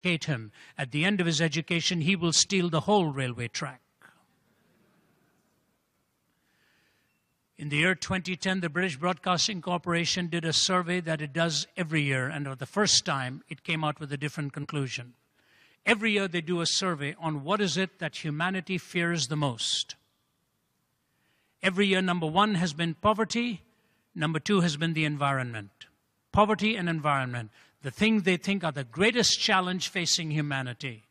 educate him. At the end of his education, he will steal the whole railway track. In the year 2010, the British Broadcasting Corporation did a survey that it does every year, and for the first time, it came out with a different conclusion. Every year they do a survey on what is it that humanity fears the most. Every year, number one has been poverty, number two has been the environment. Poverty and environment, the thing they think are the greatest challenge facing humanity.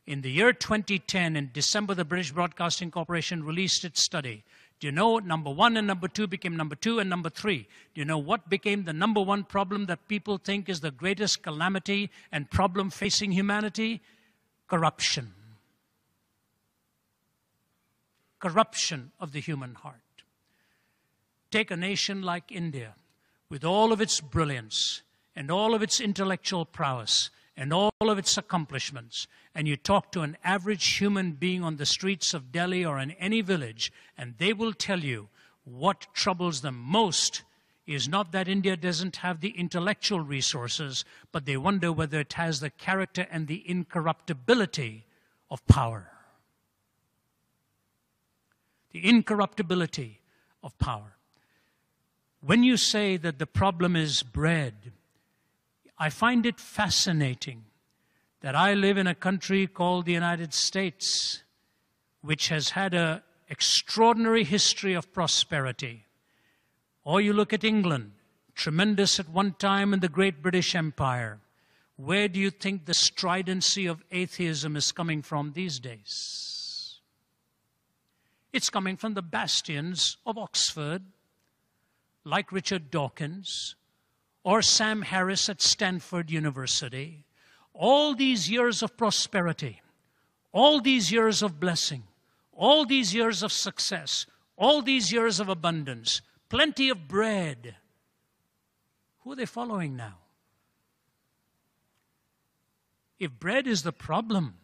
In the year 2010, in December, the British Broadcasting Corporation released its study. Do you know number one and number two became number two and number three? Do you know what became the number one problem that people think is the greatest calamity and problem facing humanity? Corruption. Corruption of the human heart. Take a nation like India, with all of its brilliance and all of its intellectual prowess and all of its accomplishments, and you talk to an average human being on the streets of Delhi or in any village, and they will tell you what troubles them most is not that India doesn't have the intellectual resources, but they wonder whether it has the character and the incorruptibility of power. The incorruptibility of power. When you say that the problem is bread, I find it fascinating that I live in a country called the United States, which has had an extraordinary history of prosperity. Or you look at England, tremendous at one time in the great British Empire. Where do you think the stridency of atheism is coming from these days? It's coming from the bastions of Oxford, like Richard Dawkins, or Sam Harris at Stanford University. All these years of prosperity, all these years of blessing, all these years of success, all these years of abundance, plenty of bread. Who are they following now? If bread is the problem,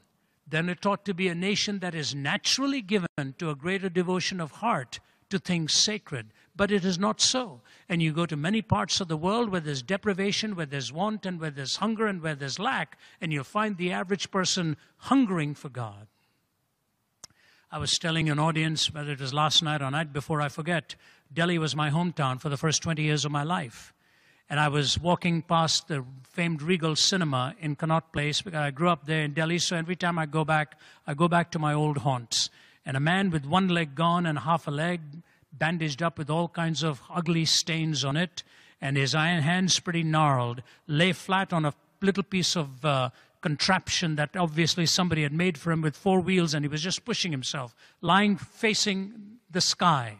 then it ought to be a nation that is naturally given to a greater devotion of heart to things sacred. But it is not so. And you go to many parts of the world where there's deprivation, where there's want, and where there's hunger, and where there's lack, and you'll find the average person hungering for God. I was telling an audience, whether it was last night or night before I forget, Delhi was my hometown for the first 20 years of my life. And I was walking past the famed Regal Cinema in Connaught Place, because I grew up there in Delhi, so every time I go back to my old haunts. And a man with one leg gone and half a leg, bandaged up with all kinds of ugly stains on it, and his iron hands pretty gnarled, lay flat on a little piece of contraption that obviously somebody had made for him with 4 wheels, and he was just pushing himself, lying facing the sky.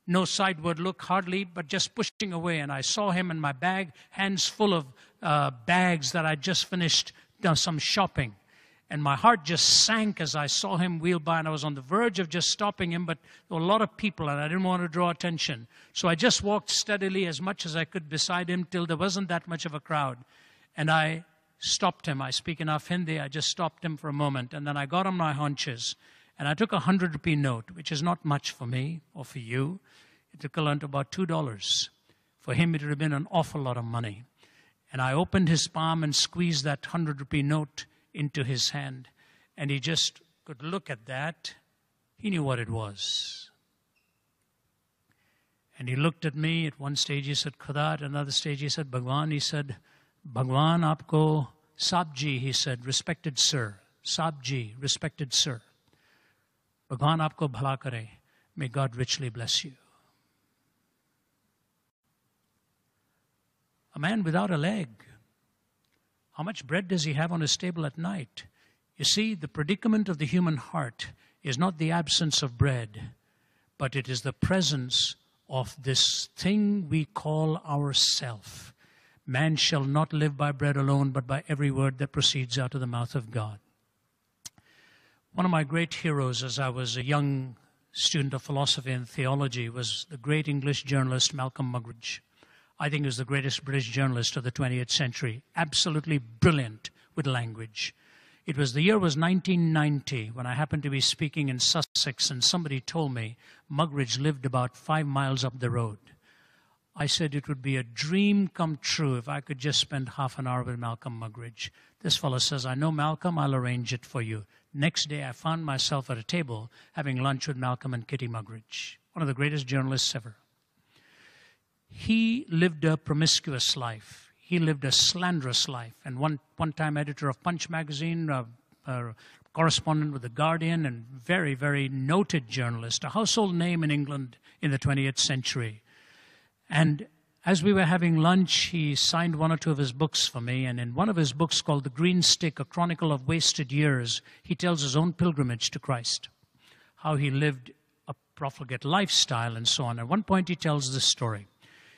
No sideward look, hardly, but just pushing away. And I saw him in my bag, hands full of bags that I'd just finished some shopping. And my heart just sank as I saw him wheel by, and I was on the verge of just stopping him, but there were a lot of people, and I didn't want to draw attention. So I just walked steadily as much as I could beside him till there wasn't that much of a crowd. And I stopped him. I speak enough Hindi. I just stopped him for a moment, and then I got on my haunches, and I took a 100-rupee note, which is not much for me or for you. It equivalent to about $2. For him, it would have been an awful lot of money. And I opened his palm and squeezed that 100-rupee note into his hand, and he just could look at that. He knew what it was. And he looked at me. At one stage he said, Khuda. At another stage he said, Bhagwan. He said, Bhagwan aapko, Sabji, he said, respected sir. Sabji, respected sir. Bhagwan aapko bhala kare. May God richly bless you. A man without a leg. How much bread does he have on his table at night? You see, the predicament of the human heart is not the absence of bread, but it is the presence of this thing we call ourself. Man shall not live by bread alone, but by every word that proceeds out of the mouth of God. One of my great heroes as I was a young student of philosophy and theology was the great English journalist Malcolm Muggeridge. I think he was the greatest British journalist of the 20th century. Absolutely brilliant with language. The year was 1990 when I happened to be speaking in Sussex, and somebody told me Muggeridge lived about 5 miles up the road. I said it would be a dream come true if I could just spend half an hour with Malcolm Muggeridge. This fellow says, I know Malcolm, I'll arrange it for you. Next day, I found myself at a table having lunch with Malcolm and Kitty Muggeridge, one of the greatest journalists ever. He lived a promiscuous life. He lived a slanderous life. And one time editor of Punch magazine, a correspondent with The Guardian, and very, very noted journalist, a household name in England in the 20th century. And as we were having lunch, he signed one or two of his books for me. And in one of his books called The Green Stick, A Chronicle of Wasted Years, he tells his own pilgrimage to Christ, how he lived a profligate lifestyle and so on. At one point, he tells this story.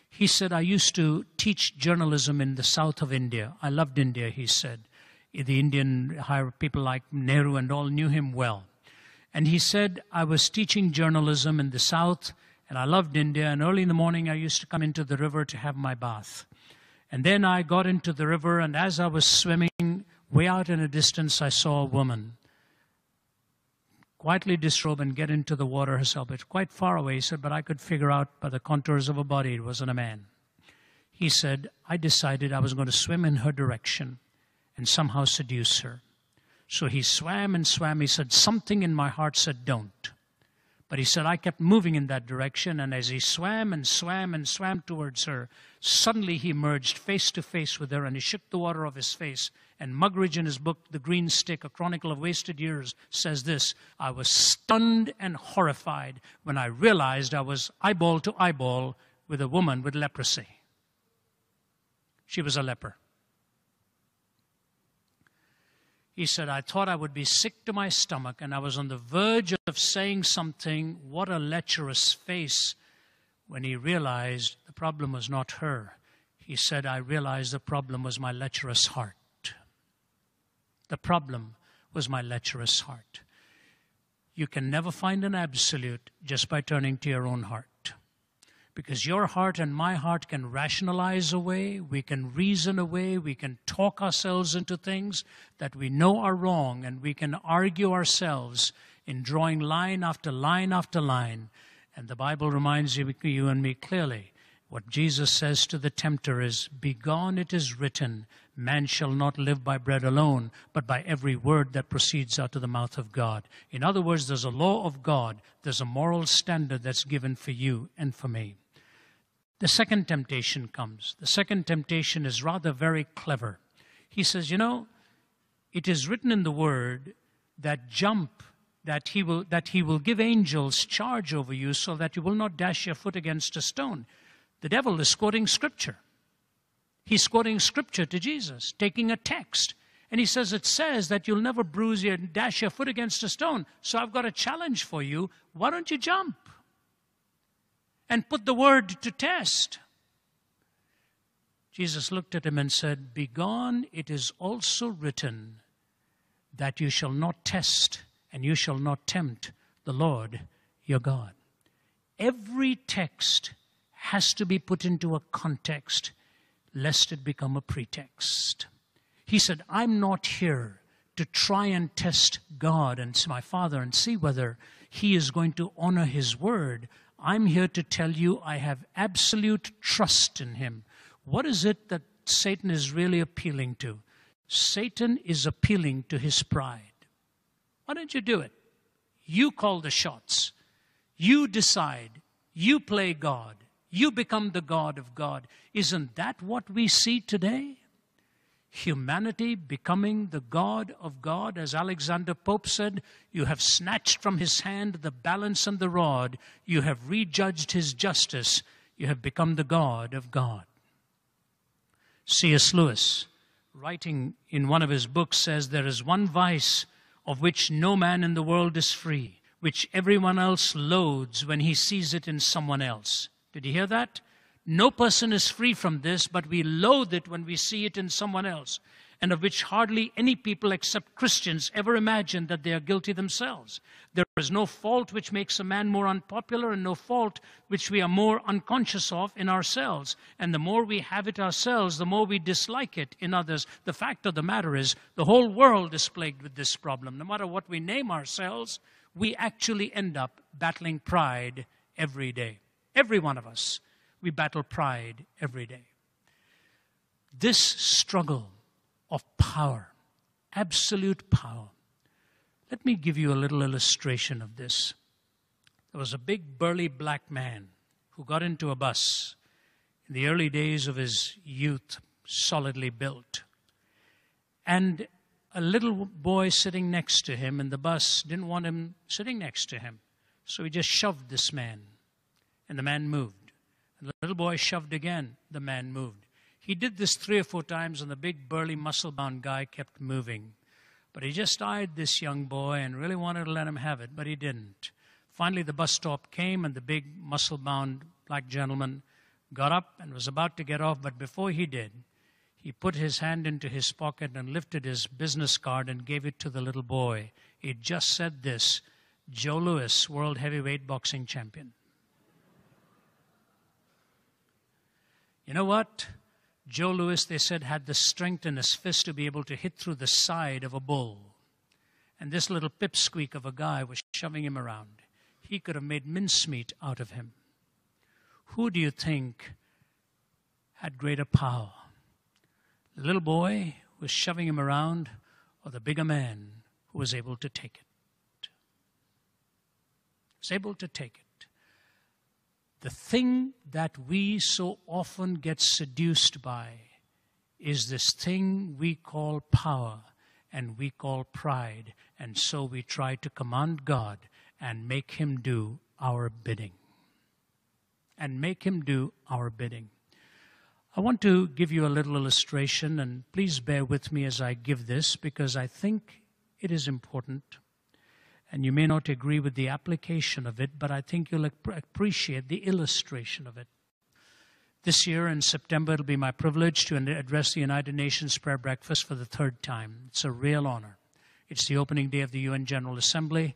He said, I used to teach journalism in the south of India. I loved India, he said. The Indian people like Nehru and all knew him well. And he said, I was teaching journalism in the south, and I loved India, and early in the morning I used to come into the river to have my bath. And then I got into the river, and as I was swimming, way out in a distance, I saw a woman quietly disrobe and get into the water herself. It's quite far away, he said, but I could figure out by the contours of her body it wasn't a man. He said, I decided I was going to swim in her direction and somehow seduce her. So he swam and swam. He said, something in my heart said, don't. But he said, I kept moving in that direction, and as he swam and swam and swam towards her, suddenly he emerged face to face with her, and he shook the water off his face. And Muggeridge, in his book, The Green Stick, A Chronicle of Wasted Years, says this, I was stunned and horrified when I realized I was eyeball to eyeball with a woman with leprosy. She was a leper. He said, I thought I would be sick to my stomach, and I was on the verge of saying something, what a lecherous face, when he realized the problem was not her. He said, I realized the problem was my lecherous heart. The problem was my lecherous heart. You can never find an absolute just by turning to your own heart. Because your heart and my heart can rationalize away, we can reason away, we can talk ourselves into things that we know are wrong, and we can argue ourselves in drawing line after line after line. And the Bible reminds you and me clearly, what Jesus says to the tempter is, begone, it is written, man shall not live by bread alone, but by every word that proceeds out of the mouth of God. In other words, there's a law of God, there's a moral standard that's given for you and for me. The second temptation comes. The second temptation is rather very clever. He says, you know, it is written in the word that that he will give angels charge over you so that you will not dash your foot against a stone. The devil is quoting Scripture. He's quoting Scripture to Jesus, taking a text. And he says, it says that you'll never dash your foot against a stone. So I've got a challenge for you. Why don't you jump and put the word to test? Jesus looked at him and said, begone, it is also written that you shall not test and you shall not tempt the Lord your God. Every text has to be put into a context, lest it become a pretext. He said, I'm not here to try and test God and my Father and see whether He is going to honor His word. I'm here to tell you I have absolute trust in Him. What is it that Satan is really appealing to? Satan is appealing to his pride. Why don't you do it? You call the shots. You decide. You play God. You become the God of God. Isn't that what we see today? Humanity becoming the God of God. As Alexander Pope said, you have snatched from his hand the balance and the rod. You have rejudged his justice. You have become the God of God. C.S. Lewis, writing in one of his books, says there is one vice of which no man in the world is free, which everyone else loathes when he sees it in someone else. Did you hear that? No person is free from this, but we loathe it when we see it in someone else, and of which hardly any people except Christians ever imagine that they are guilty themselves. There is no fault which makes a man more unpopular, and no fault which we are more unconscious of in ourselves. And the more we have it ourselves, the more we dislike it in others. The fact of the matter is, the whole world is plagued with this problem. No matter what we name ourselves, we actually end up battling pride every day. Every one of us. We battle pride every day. This struggle of power, absolute power. Let me give you a little illustration of this. There was a big burly black man who got into a bus in the early days of his youth, solidly built. And a little boy sitting next to him in the bus didn't want him sitting next to him. So he just shoved this man, and the man moved. And the little boy shoved again, the man moved. He did this 3 or 4 times, and the big burly muscle-bound guy kept moving. But he just eyed this young boy and really wanted to let him have it, but he didn't. Finally, the bus stop came, and the big muscle-bound black gentleman got up and was about to get off, but before he did, he put his hand into his pocket and lifted his business card and gave it to the little boy. It just said this, Joe Louis, world heavyweight boxing champion. You know what? Joe Louis, they said, had the strength in his fist to be able to hit through the side of a bull. And this little pipsqueak of a guy was shoving him around. He could have made mincemeat out of him. Who do you think had greater power? The little boy who was shoving him around, or the bigger man who was able to take it? Was able to take it. The thing that we so often get seduced by is this thing we call power and we call pride. And so we try to command God and make him do our bidding. And make him do our bidding. I want to give you a little illustration, and please bear with me as I give this, because I think it is important. And you may not agree with the application of it, but I think you'll appreciate the illustration of it. This year in September, it'll be my privilege to address the United Nations Prayer Breakfast for the 3rd time. It's a real honor. It's the opening day of the UN General Assembly.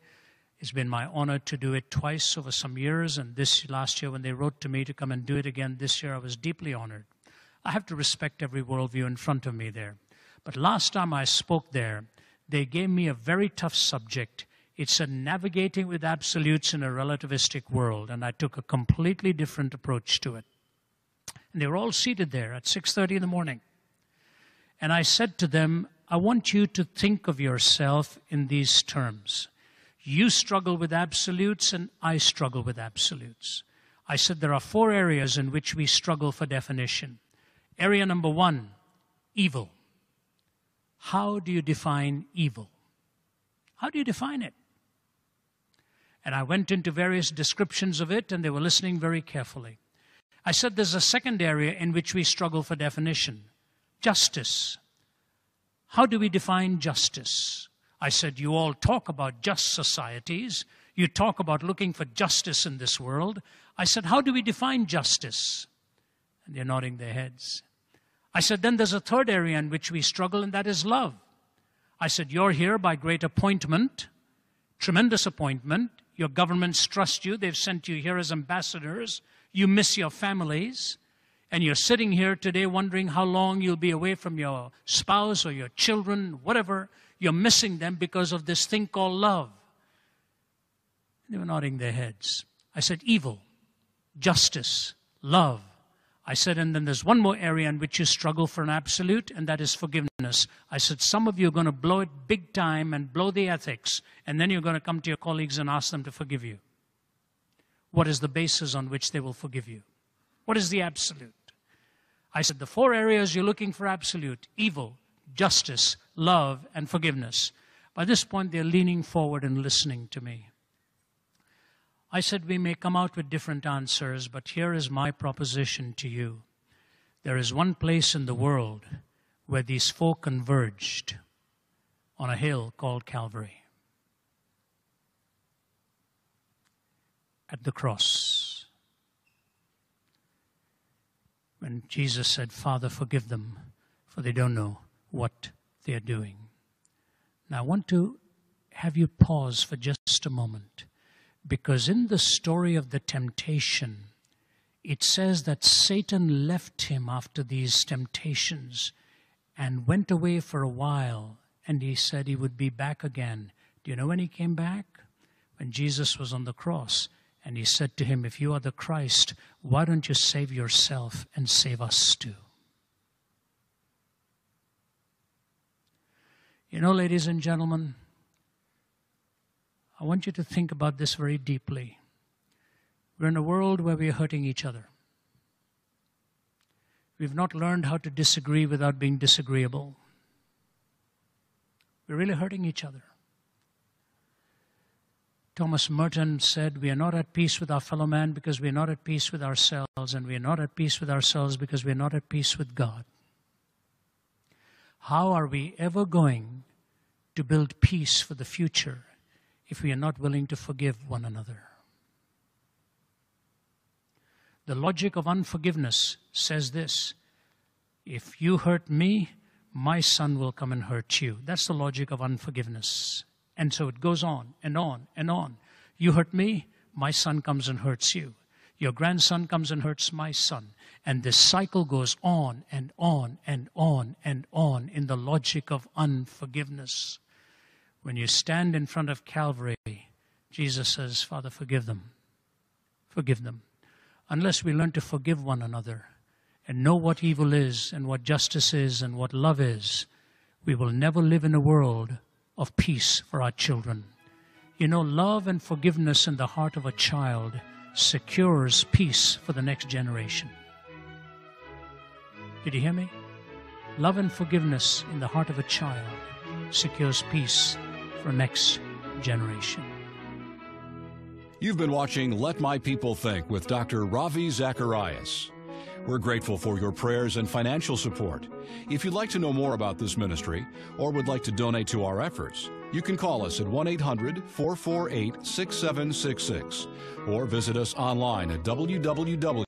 It's been my honor to do it twice over some years, and this last year when they wrote to me to come and do it again this year, I was deeply honored. I have to respect every worldview in front of me there. But last time I spoke there, they gave me a very tough subject. It said navigating with absolutes in a relativistic world, and I took a completely different approach to it. And they were all seated there at 6:30 in the morning. And I said to them, I want you to think of yourself in these terms. You struggle with absolutes, and I struggle with absolutes. I said there are 4 areas in which we struggle for definition. Area number 1, evil. How do you define evil? How do you define it? And I went into various descriptions of it, and they were listening very carefully. I said there's a second area in which we struggle for definition. Justice. How do we define justice? I said, you all talk about just societies. You talk about looking for justice in this world. I said, how do we define justice? And they're nodding their heads. I said, then there's a third area in which we struggle, and that is love. I said, you're here by great appointment, tremendous appointment. Your governments trust you. They've sent you here as ambassadors. You miss your families. And you're sitting here today wondering how long you'll be away from your spouse or your children, whatever. You're missing them because of this thing called love. They were nodding their heads. I said, evil, justice, love. I said, and then there's one more area in which you struggle for an absolute, and that is forgiveness. I said, some of you are going to blow it big time and blow the ethics, and then you're going to come to your colleagues and ask them to forgive you. What is the basis on which they will forgive you? What is the absolute? I said, the 4 areas you're looking for absolute: evil, justice, love, and forgiveness. By this point, they're leaning forward and listening to me. I said, we may come out with different answers, but here is my proposition to you. There is one place in the world where these 4 converged on a hill called Calvary. At the cross. When Jesus said, Father, forgive them, for they don't know what they are doing. Now I want to have you pause for just a moment. Because in the story of the temptation, it says that Satan left him after these temptations and went away for a while, and he said he would be back again. Do you know when he came back? When Jesus was on the cross, And he said to him, if you are the Christ, why don't you save yourself and save us too? You know, ladies and gentlemen, I want you to think about this very deeply. We're in a world where we are hurting each other. We've not learned how to disagree without being disagreeable. We're really hurting each other. Thomas Merton said, we are not at peace with our fellow man because we are not at peace with ourselves, and we are not at peace with ourselves because we are not at peace with God. How are we ever going to build peace for the future if we are not willing to forgive one another? The logic of unforgiveness says this: if you hurt me, my son will come and hurt you. That's the logic of unforgiveness. And so it goes on and on and on. You hurt me, my son comes and hurts you. Your grandson comes and hurts my son. And this cycle goes on and on and on and on in the logic of unforgiveness. When you stand in front of Calvary, Jesus says, Father, forgive them. Forgive them. Unless we learn to forgive one another and know what evil is and what justice is and what love is, we will never live in a world of peace for our children. You know, love and forgiveness in the heart of a child secures peace for the next generation. Did you hear me? Love and forgiveness in the heart of a child secures peace for next generation. You've been watching Let My People Think with Dr. Ravi Zacharias. We're grateful for your prayers and financial support. If you'd like to know more about this ministry or would like to donate to our efforts, you can call us at 1-800-448-6766 or visit us online at www.rzim.org.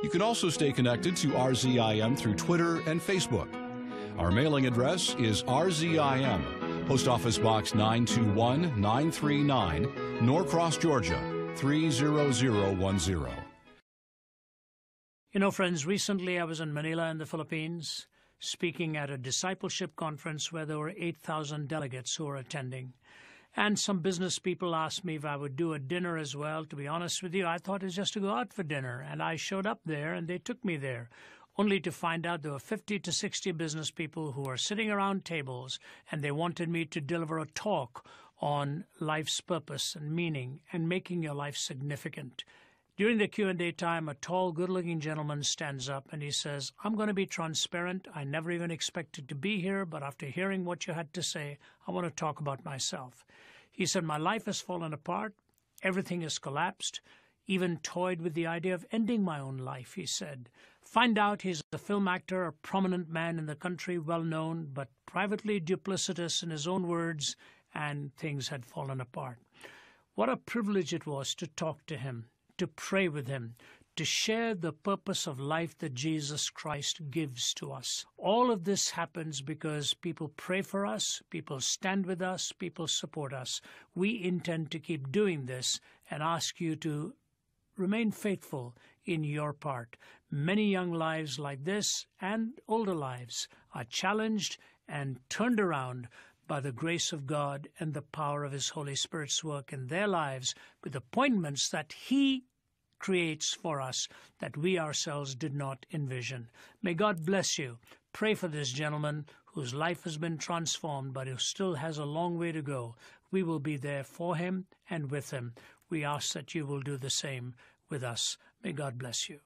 You can also stay connected to RZIM through Twitter and Facebook. Our mailing address is RZIM, Post Office Box 921-939, Norcross, Georgia, 30010. You know, friends, recently I was in Manila in the Philippines speaking at a discipleship conference where there were 8,000 delegates who were attending. And some business people asked me if I would do a dinner as well. To be honest with you, I thought it was just to go out for dinner. And I showed up there and they took me there, only to find out there were 50 to 60 business people who were sitting around tables, and they wanted me to deliver a talk on life's purpose and meaning and making your life significant. During the Q&A time, a tall, good-looking gentleman stands up and he says, I'm going to be transparent. I never even expected to be here, but after hearing what you had to say, I want to talk about myself. He said, my life has fallen apart. Everything has collapsed. Even toyed with the idea of ending my own life, he said. Find out he's a film actor, a prominent man in the country, well-known, but privately duplicitous in his own words, and things had fallen apart. What a privilege it was to talk to him, to pray with him, to share the purpose of life that Jesus Christ gives to us. All of this happens because people pray for us, people stand with us, people support us. We intend to keep doing this and ask you to remain faithful in your part. Many young lives like this and older lives are challenged and turned around by the grace of God and the power of His Holy Spirit's work in their lives with appointments that He creates for us that we ourselves did not envision. May God bless you. Pray for this gentleman whose life has been transformed, but who still has a long way to go. We will be there for him and with him. We ask that you will do the same with us. May God bless you.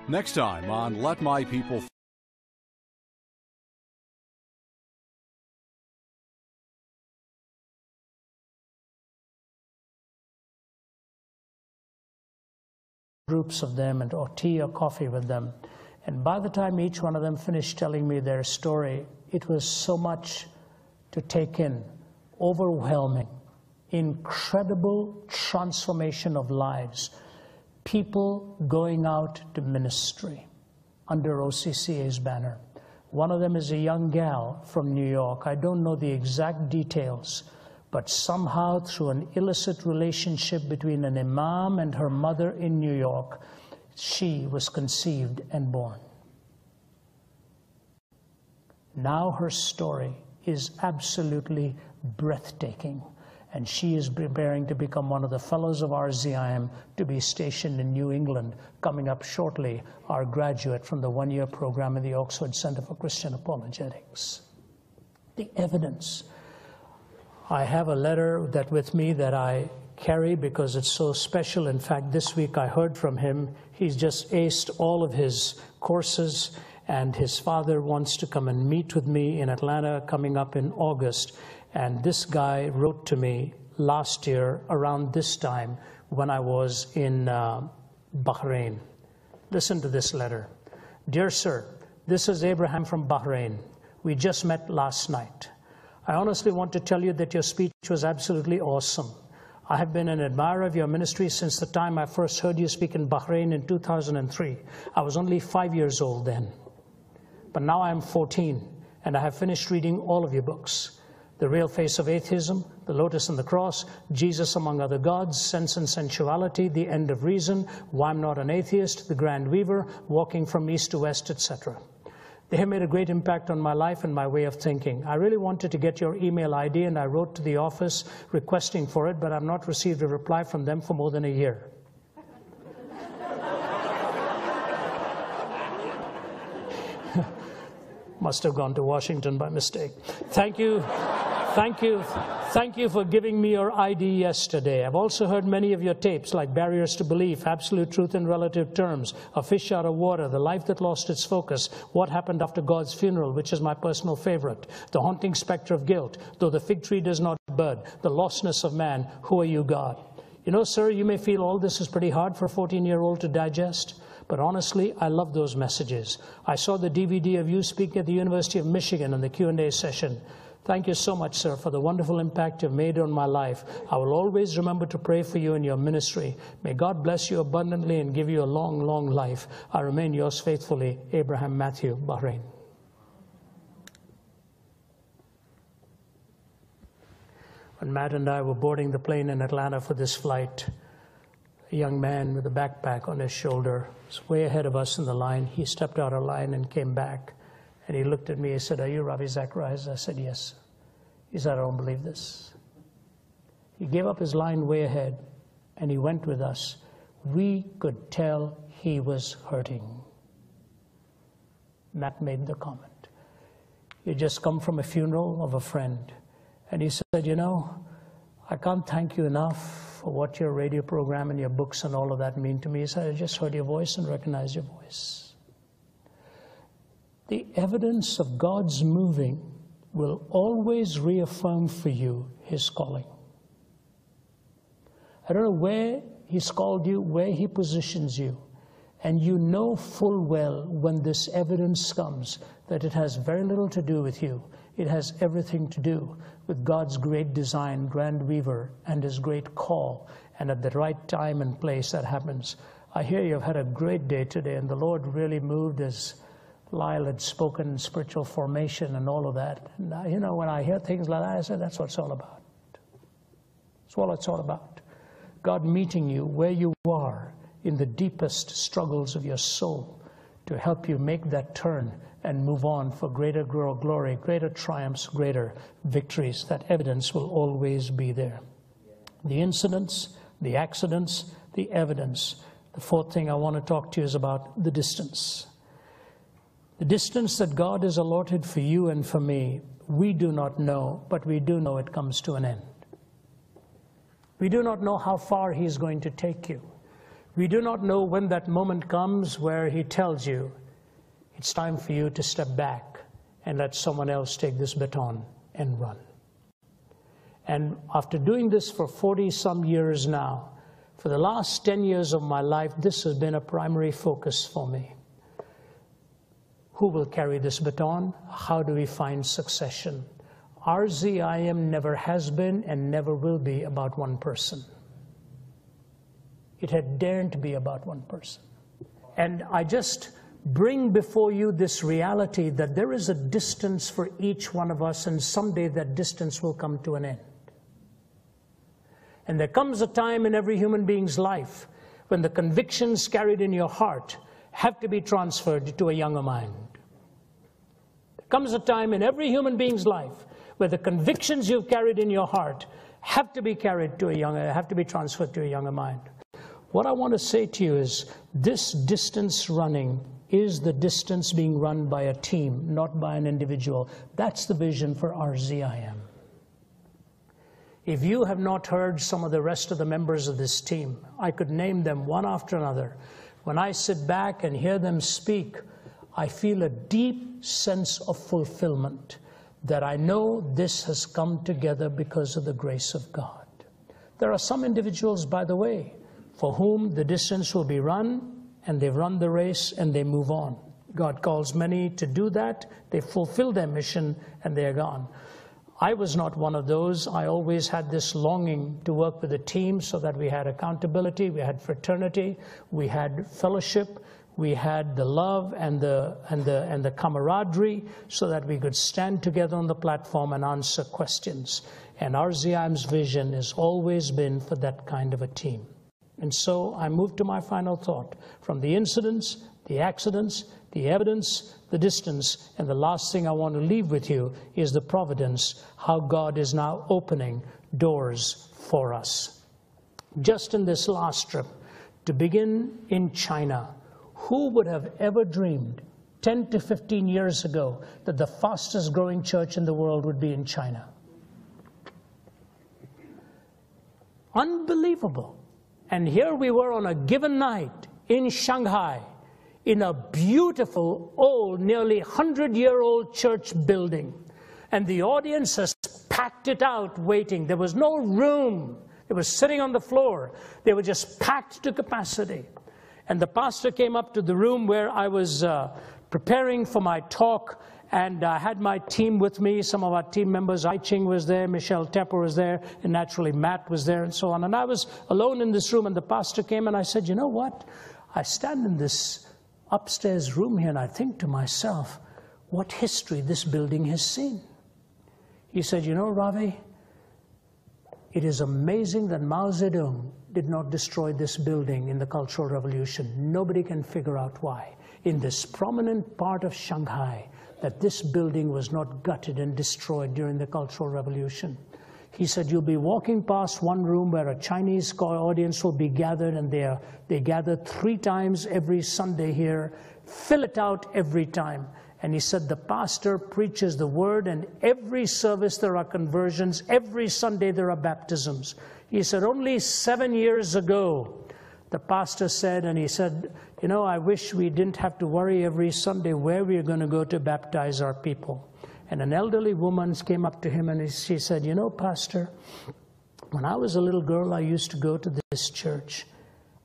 Next time on Let My People Think. Groups of them or tea or coffee with them. And by the time each one of them finished telling me their story, it was so much to take in, overwhelming, incredible transformation of lives, people going out to ministry under OCCA's banner. One of them is a young gal from New York. I don't know the exact details, but somehow through an illicit relationship between an imam and her mother in New York, she was conceived and born. Now her story is absolutely breathtaking. And she is preparing to become one of the fellows of RZIM to be stationed in New England, coming up shortly, our graduate from the one-year program in the Oxford Center for Christian Apologetics. The evidence. I have a letter with me that I carry because it's so special. In fact, this week I heard from him. He's just aced all of his courses, and his father wants to come and meet with me in Atlanta coming up in August. And this guy wrote to me last year around this time when I was in Bahrain. Listen to this letter. Dear sir, this is Abraham from Bahrain. We just met last night. I honestly want to tell you that your speech was absolutely awesome. I have been an admirer of your ministry since the time I first heard you speak in Bahrain in 2003. I was only 5 years old then. But now I am 14, and I have finished reading all of your books. The Real Face of Atheism, The Lotus and the Cross, Jesus Among Other Gods, Sense and Sensuality, The End of Reason, Why I'm Not an Atheist, The Grand Weaver, Walking from East to West, etc. They have made a great impact on my life and my way of thinking. I really wanted to get your email ID, and I wrote to the office requesting for it, but I've not received a reply from them for more than a year. Must have gone to Washington by mistake. Thank you. Thank you. Thank you for giving me your ID yesterday. I've also heard many of your tapes like Barriers to Belief, Absolute Truth in Relative Terms, A Fish Out of Water, The Life That Lost Its Focus, What Happened After God's Funeral, which is my personal favorite, The Haunting Spectre of Guilt, Though the Fig Tree Does Not Bud, The Lostness of Man, Who Are You, God? You know, sir, you may feel all this is pretty hard for a 14-year-old to digest. But honestly, I love those messages. I saw the DVD of you speaking at the University of Michigan in the Q&A session. Thank you so much, sir, for the wonderful impact you've made on my life. I will always remember to pray for you in your ministry. May God bless you abundantly and give you a long, long life. I remain yours faithfully, Abraham Matthew, Bahrain. When Matt and I were boarding the plane in Atlanta for this flight, a young man with a backpack on his shoulder was way ahead of us in the line. He stepped out of line and came back. And he looked at me. He said, "Are you Ravi Zacharias?" I said, "Yes." He said, "I don't believe this." He gave up his line way ahead, and he went with us. We could tell he was hurting. Matt made the comment. He had just come from a funeral of a friend. And he said, "You know, I can't thank you enough for what your radio program and your books and all of that mean to me." He said, "I just heard your voice and recognized your voice." The evidence of God's moving will always reaffirm for you His calling. I don't know where He's called you, where He positions you, and you know full well when this evidence comes that it has very little to do with you. It has everything to do with God's great design, Grand Weaver, and His great call, and at the right time and place that happens. I hear you've had a great day today, and the Lord really moved as Lyle had spoken spiritual formation and all of that. And, you know, when I hear things like that, I say, that's what it's all about. That's what it's all about. God meeting you where you are in the deepest struggles of your soul to help you make that turn and move on for greater glory, greater triumphs, greater victories. That evidence will always be there. The incidents, the accidents, the evidence. The fourth thing I want to talk to you is about the distance. The distance that God has allotted for you and for me, we do not know, but we do know it comes to an end. We do not know how far He is going to take you. We do not know when that moment comes where He tells you, it's time for you to step back and let someone else take this baton and run. And after doing this for 40-some years now, for the last 10 years of my life, this has been a primary focus for me. Who will carry this baton? How do we find succession? RZIM never has been and never will be about one person. It had dared to be about one person. And I just bring before you this reality that there is a distance for each one of us, and someday that distance will come to an end. And there comes a time in every human being's life when the convictions carried in your heart have to be transferred to a younger mind. There comes a time in every human being's life where the convictions you've carried in your heart have to be carried to have to be transferred to a younger mind. What I want to say to you is this distance running is the distance being run by a team, not by an individual. That's the vision for RZIM. If you have not heard some of the rest of the members of this team, I could name them one after another. When I sit back and hear them speak, I feel a deep sense of fulfillment that I know this has come together because of the grace of God. There are some individuals, by the way, for whom the distance will be run, and they've run the race and they move on. God calls many to do that. They fulfill their mission and they're gone. I was not one of those. I always had this longing to work with a team so that we had accountability, we had fraternity, we had fellowship, we had the love and the camaraderie so that we could stand together on the platform and answer questions. And RZIM's vision has always been for that kind of a team. And so I move to my final thought. From the incidents, the accidents, the evidence, the distance, and the last thing I want to leave with you is the providence, how God is now opening doors for us. Just in this last trip, to begin in China, who would have ever dreamed 10 to 15 years ago that the fastest growing church in the world would be in China? Unbelievable. And here we were on a given night in Shanghai, in a beautiful, old, nearly 100-year-old church building. And the audience has packed it out waiting. There was no room. They were sitting on the floor. They were just packed to capacity. And the pastor came up to the room where I was preparing for my talk, and I had my team with me. Some of our team members, Ai Ching was there, Michelle Tepper was there, and naturally Matt was there, and so on. And I was alone in this room, and the pastor came, and I said, you know what? I stand in this upstairs room here, and I think to myself, what history this building has seen. He said, you know, Ravi, it is amazing that Mao Zedong did not destroy this building in the Cultural Revolution. Nobody can figure out why. In this prominent part of Shanghai, that this building was not gutted and destroyed during the Cultural Revolution. He said, you'll be walking past one room where a Chinese audience will be gathered, and they gather 3 times every Sunday here, fill it out every time. And he said, the pastor preaches the word, and every service there are conversions, every Sunday there are baptisms. He said, only 7 years ago, the pastor said, and he said, you know, I wish we didn't have to worry every Sunday where we are going to go to baptize our people. And an elderly woman came up to him and she said, you know, Pastor, when I was a little girl, I used to go to this church.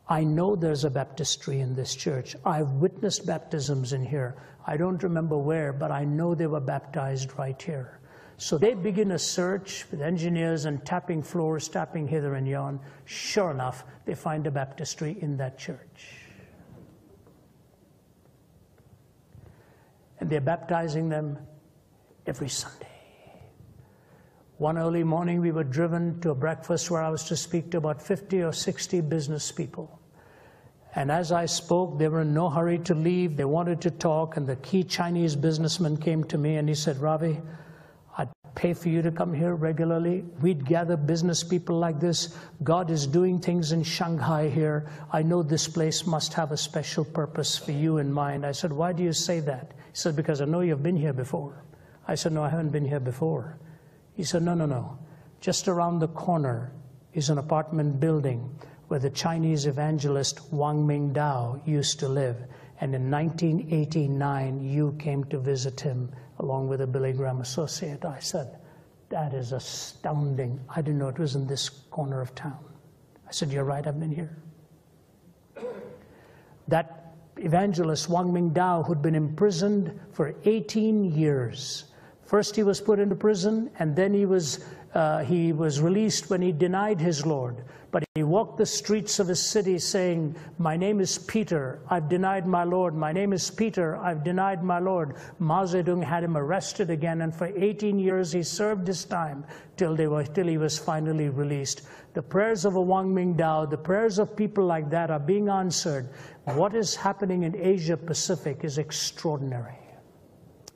I know there's a baptistry in this church. I've witnessed baptisms in here. I don't remember where, but I know they were baptized right here. So they begin a search with engineers and tapping floors, tapping hither and yon. Sure enough, they find a baptistry in that church. And they're baptizing them every Sunday. One early morning, we were driven to a breakfast where I was to speak to about 50 or 60 business people. And as I spoke, they were in no hurry to leave. They wanted to talk, and the key Chinese businessman came to me and he said, Ravi, I'd pay for you to come here regularly. We'd gather business people like this. God is doing things in Shanghai here. I know this place must have a special purpose for you in mind. I said, why do you say that? He said, because I know you've been here before. I said, no, I haven't been here before. He said, no. Just around the corner is an apartment building where the Chinese evangelist Wang Mingdao used to live. And in 1989, you came to visit him along with a Billy Graham associate. I said, that is astounding. I didn't know it was in this corner of town. I said, you're right, I've been here. That evangelist Wang Mingdao, who'd been imprisoned for 18 years. First he was put into prison, and then he was released when he denied his Lord. But he walked the streets of his city saying, my name is Peter, I've denied my Lord. My name is Peter, I've denied my Lord. Mao Zedong had him arrested again, and for 18 years he served his time till he was finally released. The prayers of a Wang Mingdao, the prayers of people like that are being answered. What is happening in Asia Pacific is extraordinary.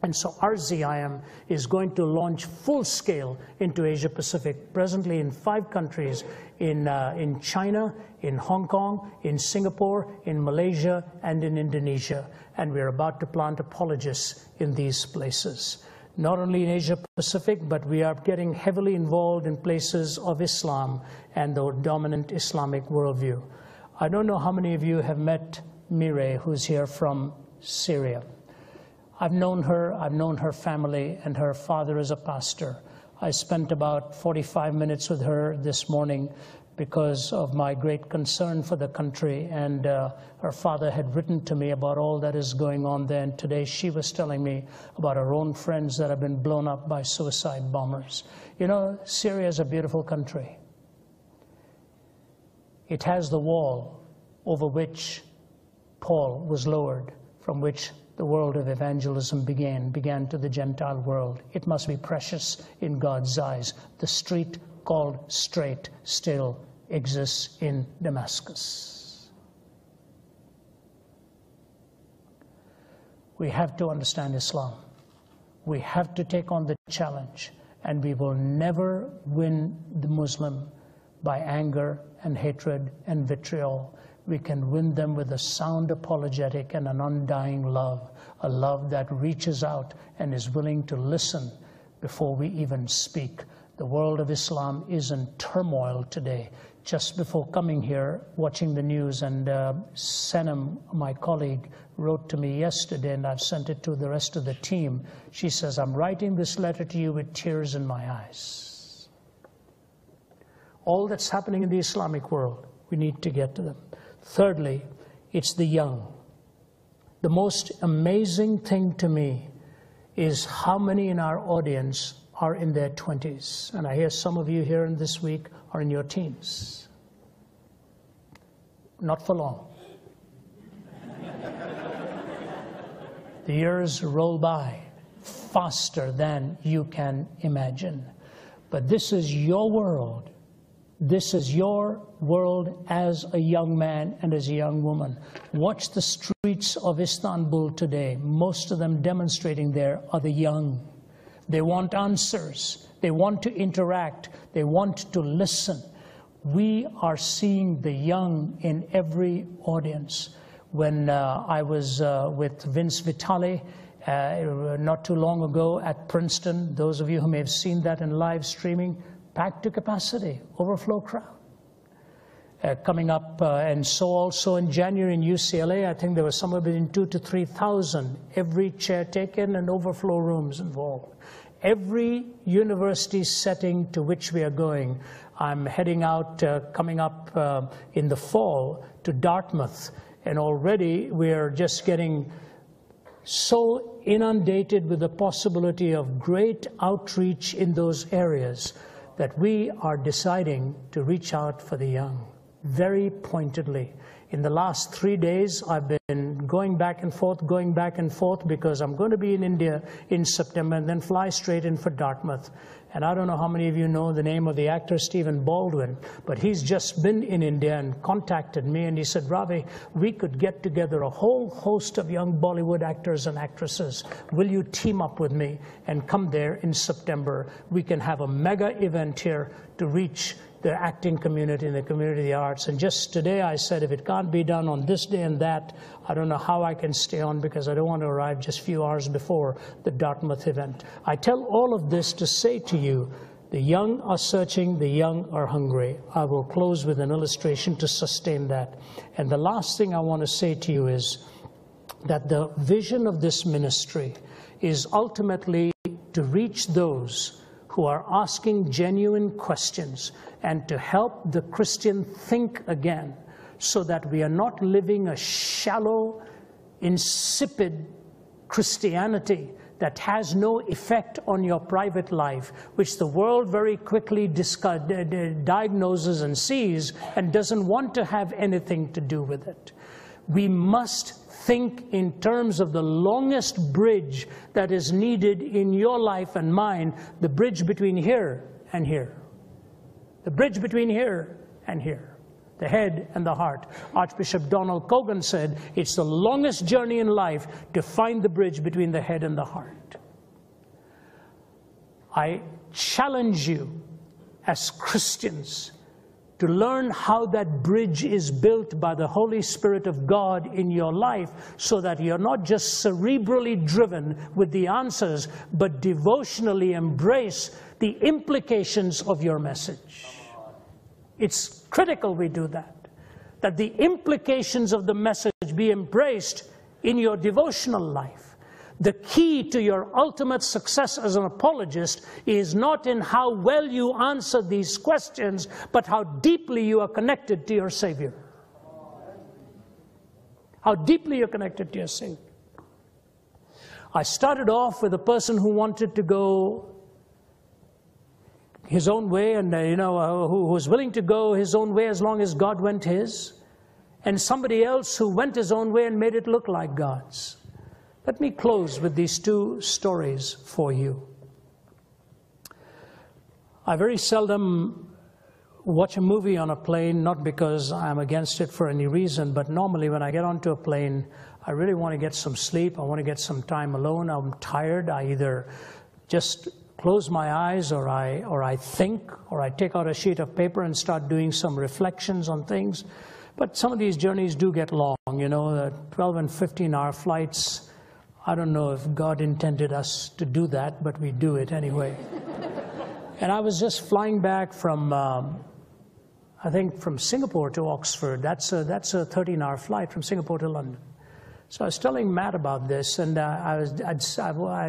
And so RZIM is going to launch full scale into Asia Pacific, presently in 5 countries, in China, in Hong Kong, in Singapore, in Malaysia, and in Indonesia. And we're about to plant apologists in these places. Not only in Asia Pacific, but we are getting heavily involved in places of Islam and the dominant Islamic worldview. I don't know how many of you have met Mire, who's here from Syria. I've known her family, and her father is a pastor. I spent about 45 minutes with her this morning because of my great concern for the country, and her father had written to me about all that is going on there, and today she was telling me about her own friends that have been blown up by suicide bombers. You know, Syria is a beautiful country. It has the wall over which Paul was lowered, from which the world of evangelism began to the Gentile world. It must be precious in God's eyes. The street called straight still exists in Damascus. We have to understand Islam. We have to take on the challenge, and we will never win the Muslim by anger and hatred and vitriol. We can win them with a sound apologetic and an undying love, a love that reaches out and is willing to listen before we even speak. The world of Islam is in turmoil today. Just before coming here, watching the news, and Senem, my colleague, wrote to me yesterday, and I've sent it to the rest of the team. She says, I'm writing this letter to you with tears in my eyes. All that's happening in the Islamic world, we need to get to them. Thirdly, it's the young. The most amazing thing to me is how many in our audience are in their 20s. And I hear some of you here in this week are in your teens. Not for long. The years roll by faster than you can imagine. But this is your world. This is your world as a young man and as a young woman. Watch the streets of Istanbul today. Most of them demonstrating there are the young. They want answers. They want to interact. They want to listen. We are seeing the young in every audience. When I was with Vince Vitale not too long ago at Princeton, those of you who may have seen that in live streaming, packed to capacity, overflow crowd. Coming up, and so also in January in UCLA, I think there was somewhere between 2,000 to 3,000, every chair taken and overflow rooms involved. Every university setting to which we are going, I'm heading out, coming up in the fall to Dartmouth, and already we're just getting so inundated with the possibility of great outreach in those areas that we are deciding to reach out for the young very pointedly. In the last 3 days, I've been going back and forth because I'm going to be in India in September and then fly straight in for Dartmouth. And I don't know how many of you know the name of the actor Stephen Baldwin, but he's just been in India and contacted me, and he said, Ravi, we could get together a whole host of young Bollywood actors and actresses. Will you team up with me and come there in September? We can have a mega event here to reach the acting community and the community of the arts. And just today I said, if it can't be done on this day and that, I don't know how I can stay on, because I don't want to arrive just a few hours before the Dartmouth event. I tell all of this to say to you, the young are searching, the young are hungry. I will close with an illustration to sustain that. And the last thing I want to say to you is that the vision of this ministry is ultimately to reach those who are asking genuine questions and to help the Christian think again, so that we are not living a shallow, insipid Christianity that has no effect on your private life, which the world very quickly diagnoses and sees and doesn't want to have anything to do with it. We must think in terms of the longest bridge that is needed in your life and mine, the bridge between here and here. The bridge between here and here. the head and the heart. Archbishop Donald Cogan said, it's the longest journey in life to find the bridge between the head and the heart. I challenge you as Christians to learn how that bridge is built by the Holy Spirit of God in your life, so that you're not just cerebrally driven with the answers, but devotionally embrace the implications of your message. It's critical we do that, that the implications of the message be embraced in your devotional life. The key to your ultimate success as an apologist is not in how well you answer these questions, but how deeply you are connected to your Savior. How deeply you're connected to your Savior. I started off with a person who wanted to go his own way, and who was willing to go his own way as long as God went his, and somebody else who went his own way and made it look like God's. Let me close with these two stories for you. I very seldom watch a movie on a plane, not because I'm against it for any reason, but normally when I get onto a plane, I really want to get some sleep. I want to get some time alone. I'm tired. I either just close my eyes, or I think, or I take out a sheet of paper and start doing some reflections on things. But some of these journeys do get long, the 12 and 15-hour flights. I don't know if God intended us to do that, but we do it anyway. And I was just flying back from, I think, from Singapore to Oxford. That's a 13-hour flight from Singapore to London. So I was telling Matt about this, and I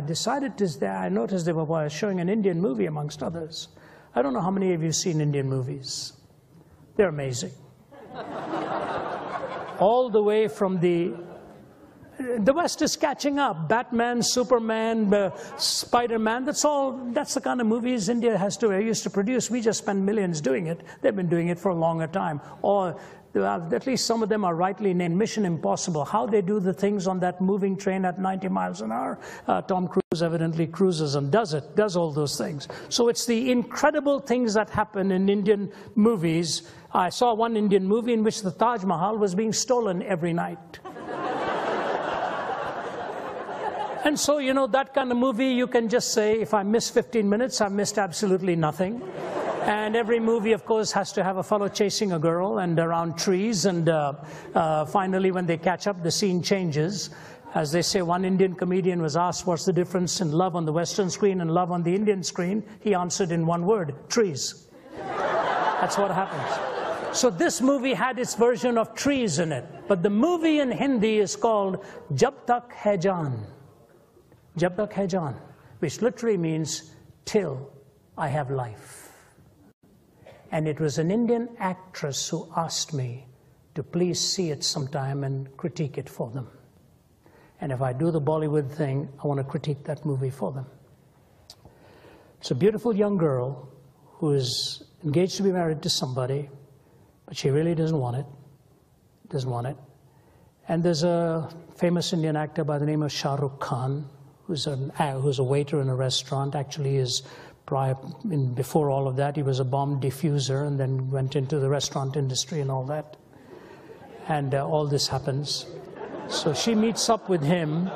decided to, I noticed they were showing an Indian movie amongst others. I don't know how many of you have seen Indian movies. They're amazing. All the way from the West is catching up. Batman, Superman, Spider-Man, that's the kind of movies India used to produce. We just spend millions doing it. They've been doing it for a longer time. Or at least some of them are rightly named Mission Impossible. How they do the things on that moving train at 90 miles an hour. Tom Cruise evidently cruises and does all those things. So it's the incredible things that happen in Indian movies. I saw one Indian movie in which the Taj Mahal was being stolen every night. And so, that kind of movie, you can just say, if I miss 15 minutes, I've missed absolutely nothing. And every movie, of course, has to have a fellow chasing a girl and around trees. And finally, when they catch up, the scene changes. As they say, one Indian comedian was asked, what's the difference in love on the Western screen and love on the Indian screen? He answered in one word, trees. That's what happens. So this movie had its version of trees in it. But the movie in Hindi is called Jab Tak Hai Jaan. Jab Tak Hai Jaan, which literally means till I have life. And it was an Indian actress who asked me to please see it sometime and critique it for them. And if I do the Bollywood thing, I want to critique that movie for them. It's a beautiful young girl who is engaged to be married to somebody, but she really doesn't want it. And there's a famous Indian actor by the name of Shah Rukh Khan, who's a waiter in a restaurant. Actually, before all of that, he was a bomb diffuser and then went into the restaurant industry and all that. And all this happens. So she meets up with him,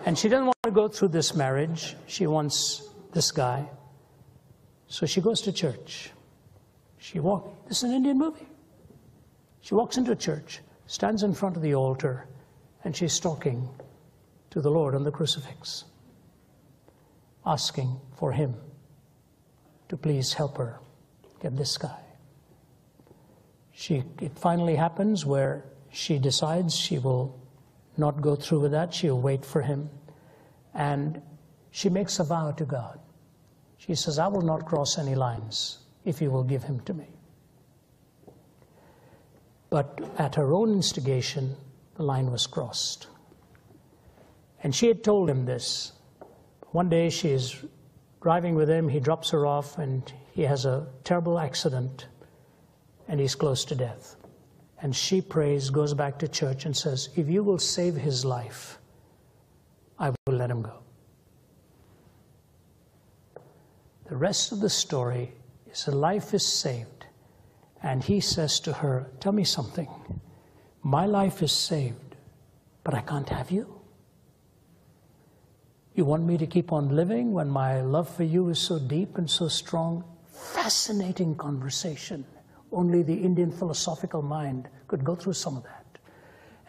and she doesn't want to go through this marriage. She wants this guy. So she goes to church. This is an Indian movie. She walks into a church, stands in front of the altar, and she's talking to the Lord on the crucifix, asking for him to please help her get this guy. It finally happens where she decides she will not go through with that. She'll wait for him. And she makes a vow to God. She says, I will not cross any lines if you will give him to me. But at her own instigation, the line was crossed. And she had told him this. One day she's driving with him, he drops her off, and he has a terrible accident, and he's close to death. And she prays, goes back to church and says, if you will save his life, I will let him go. The rest of the story is a life is saved, And he says to her, tell me something. My life is saved, but I can't have you? You want me to keep on living when my love for you is so deep and so strong? Fascinating conversation. Only the Indian philosophical mind could go through some of that.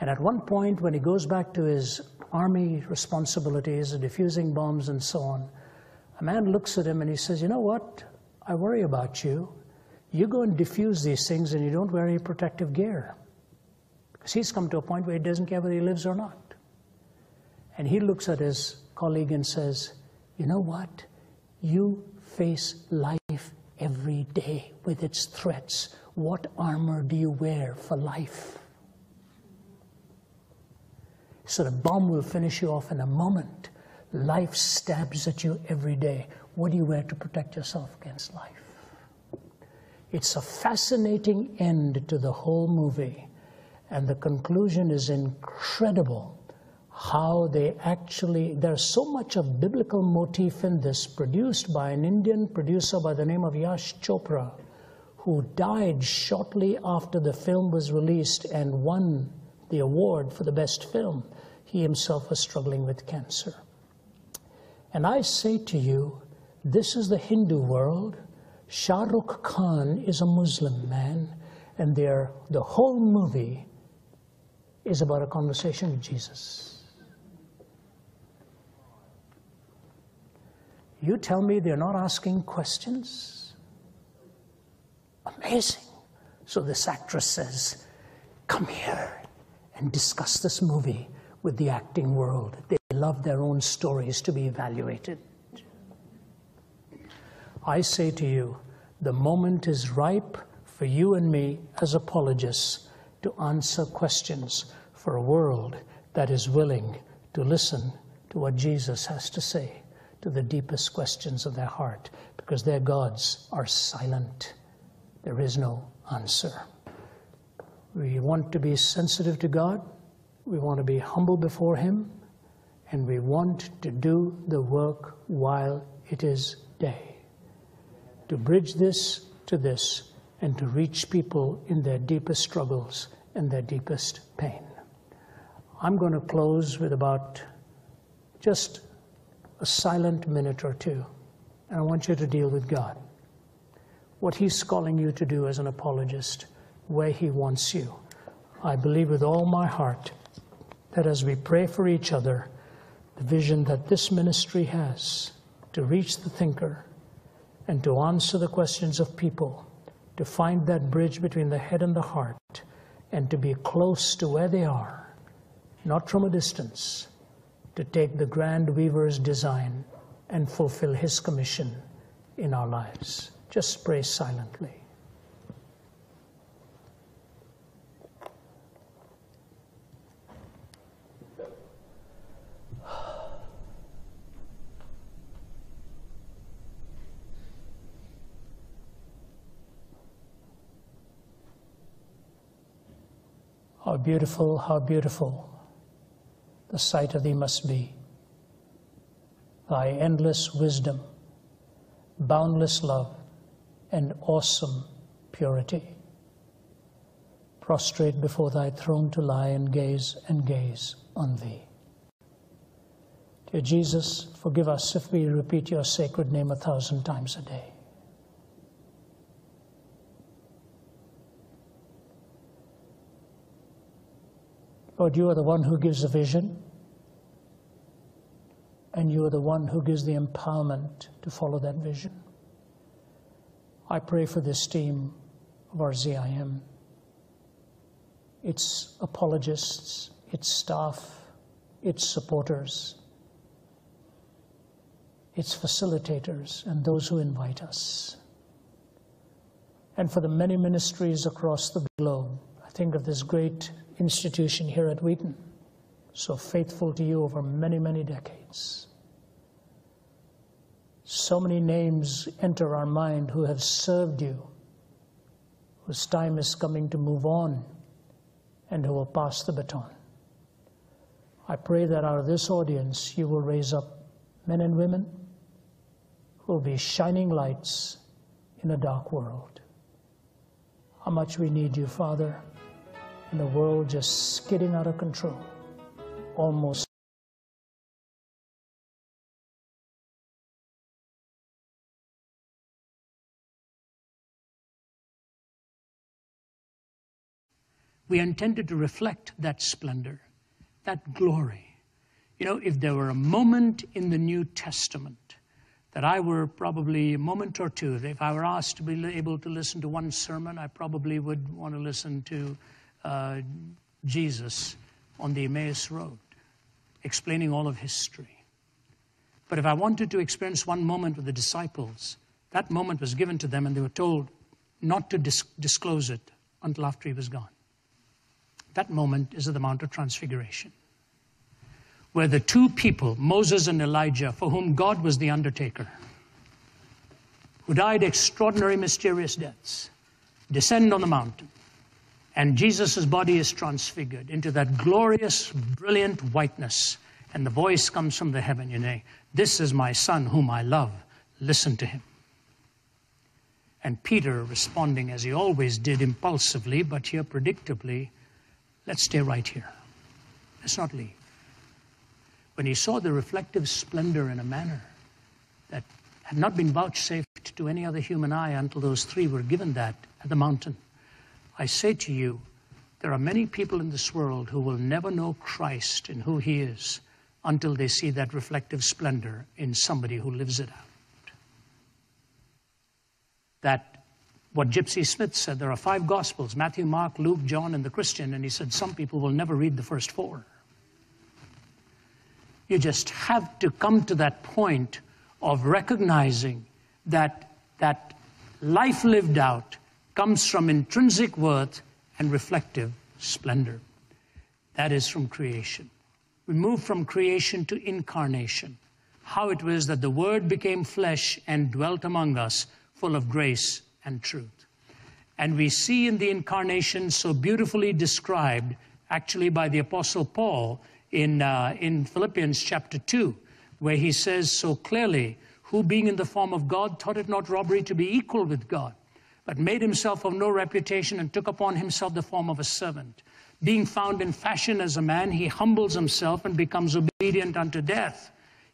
And at one point, when he goes back to his army responsibilities, diffusing bombs and so on, a man looks at him and he says, you know what? I worry about you. You go and diffuse these things and you don't wear any protective gear. Because he's come to a point where he doesn't care whether he lives or not. And he looks at his colleague and says, you know what? You face life every day with its threats. What armor do you wear for life? So the bomb will finish you off in a moment. Life stabs at you every day. What do you wear to protect yourself against life? It's a fascinating end to the whole movie. And the conclusion is incredible. How they actually, there's so much of biblical motif in this, produced by an Indian producer by the name of Yash Chopra, who died shortly after the film was released and won the award for the best film. He himself was struggling with cancer. And I say to you, this is the Hindu world. Shah Rukh Khan is a Muslim man, and the whole movie is about a conversation with Jesus. You tell me they're not asking questions? Amazing. So this actress says, come here and discuss this movie with the acting world. They love their own stories to be evaluated. I say to you, the moment is ripe for you and me as apologists to answer questions for a world that is willing to listen to what Jesus has to say, to the deepest questions of their heart, because their gods are silent. There is no answer. We want to be sensitive to God. We want to be humble before Him. And we want to do the work while it is day. To bridge this to this and to reach people in their deepest struggles and their deepest pain. I'm going to close with about just a silent minute or two. And I want you to deal with God. What He's calling you to do as an apologist, where He wants you. I believe with all my heart that as we pray for each other, the vision that this ministry has to reach the thinker and to answer the questions of people, to find that bridge between the head and the heart, and to be close to where they are, not from a distance, to take the grand weaver's design and fulfill His commission in our lives. Just pray silently. How beautiful the sight of Thee must be. Thy endless wisdom, boundless love, and awesome purity. Prostrate before Thy throne to lie and gaze on Thee. Dear Jesus, forgive us if we repeat Your sacred name 1,000 times a day. Lord, You are the one who gives the vision, and You are the one who gives the empowerment to follow that vision. I pray for this team of RZIM, its apologists, its staff, its supporters, its facilitators, and those who invite us. And for the many ministries across the globe, I think of this great institution here at Wheaton, so faithful to You over many, many decades. So many names enter our mind who have served You, whose time is coming to move on, and who will pass the baton. I pray that out of this audience You will raise up men and women who will be shining lights in a dark world. how much we need you, Father, in a world just skidding out of control, almost. We are intended to reflect that splendor, that glory. You know, if there were a moment in the New Testament that I were probably a moment or two, if I were asked to be able to listen to one sermon, I probably would want to listen to Jesus on the Emmaus Road, explaining all of history. But if I wanted to experience one moment with the disciples, that moment was given to them and they were told not to disclose it until after he was gone. That moment is at the Mount of Transfiguration, where the two people, Moses and Elijah, for whom God was the undertaker, who died extraordinary, mysterious deaths, descend on the mountain, and Jesus' body is transfigured into that glorious, brilliant whiteness, and the voice comes from the heaven, you know, "This is my Son whom I love, listen to him." And Peter, responding as he always did, impulsively, but here predictably, "Let's stay right here. Let's not leave." When he saw the reflective splendor in a manner that had not been vouchsafed to any other human eye until those three were given that at the mountain, I say to you, there are many people in this world who will never know Christ and who he is until they see that reflective splendor in somebody who lives it out. That what Gypsy Smith said, there are 5 Gospels, Matthew, Mark, Luke, John, and the Christian, and he said some people will never read the first 4. You just have to come to that point of recognizing that life lived out comes from intrinsic worth and reflective splendor. That is from creation. We move from creation to incarnation. How it was that the Word became flesh and dwelt among us, full of grace and truth. And we see in the incarnation so beautifully described, actually by the Apostle Paul in Philippians chapter 2, where he says so clearly, "Who being in the form of God thought it not robbery to be equal with God, but made himself of no reputation and took upon himself the form of a servant. Being found in fashion as a man, he humbles himself and becomes obedient unto death,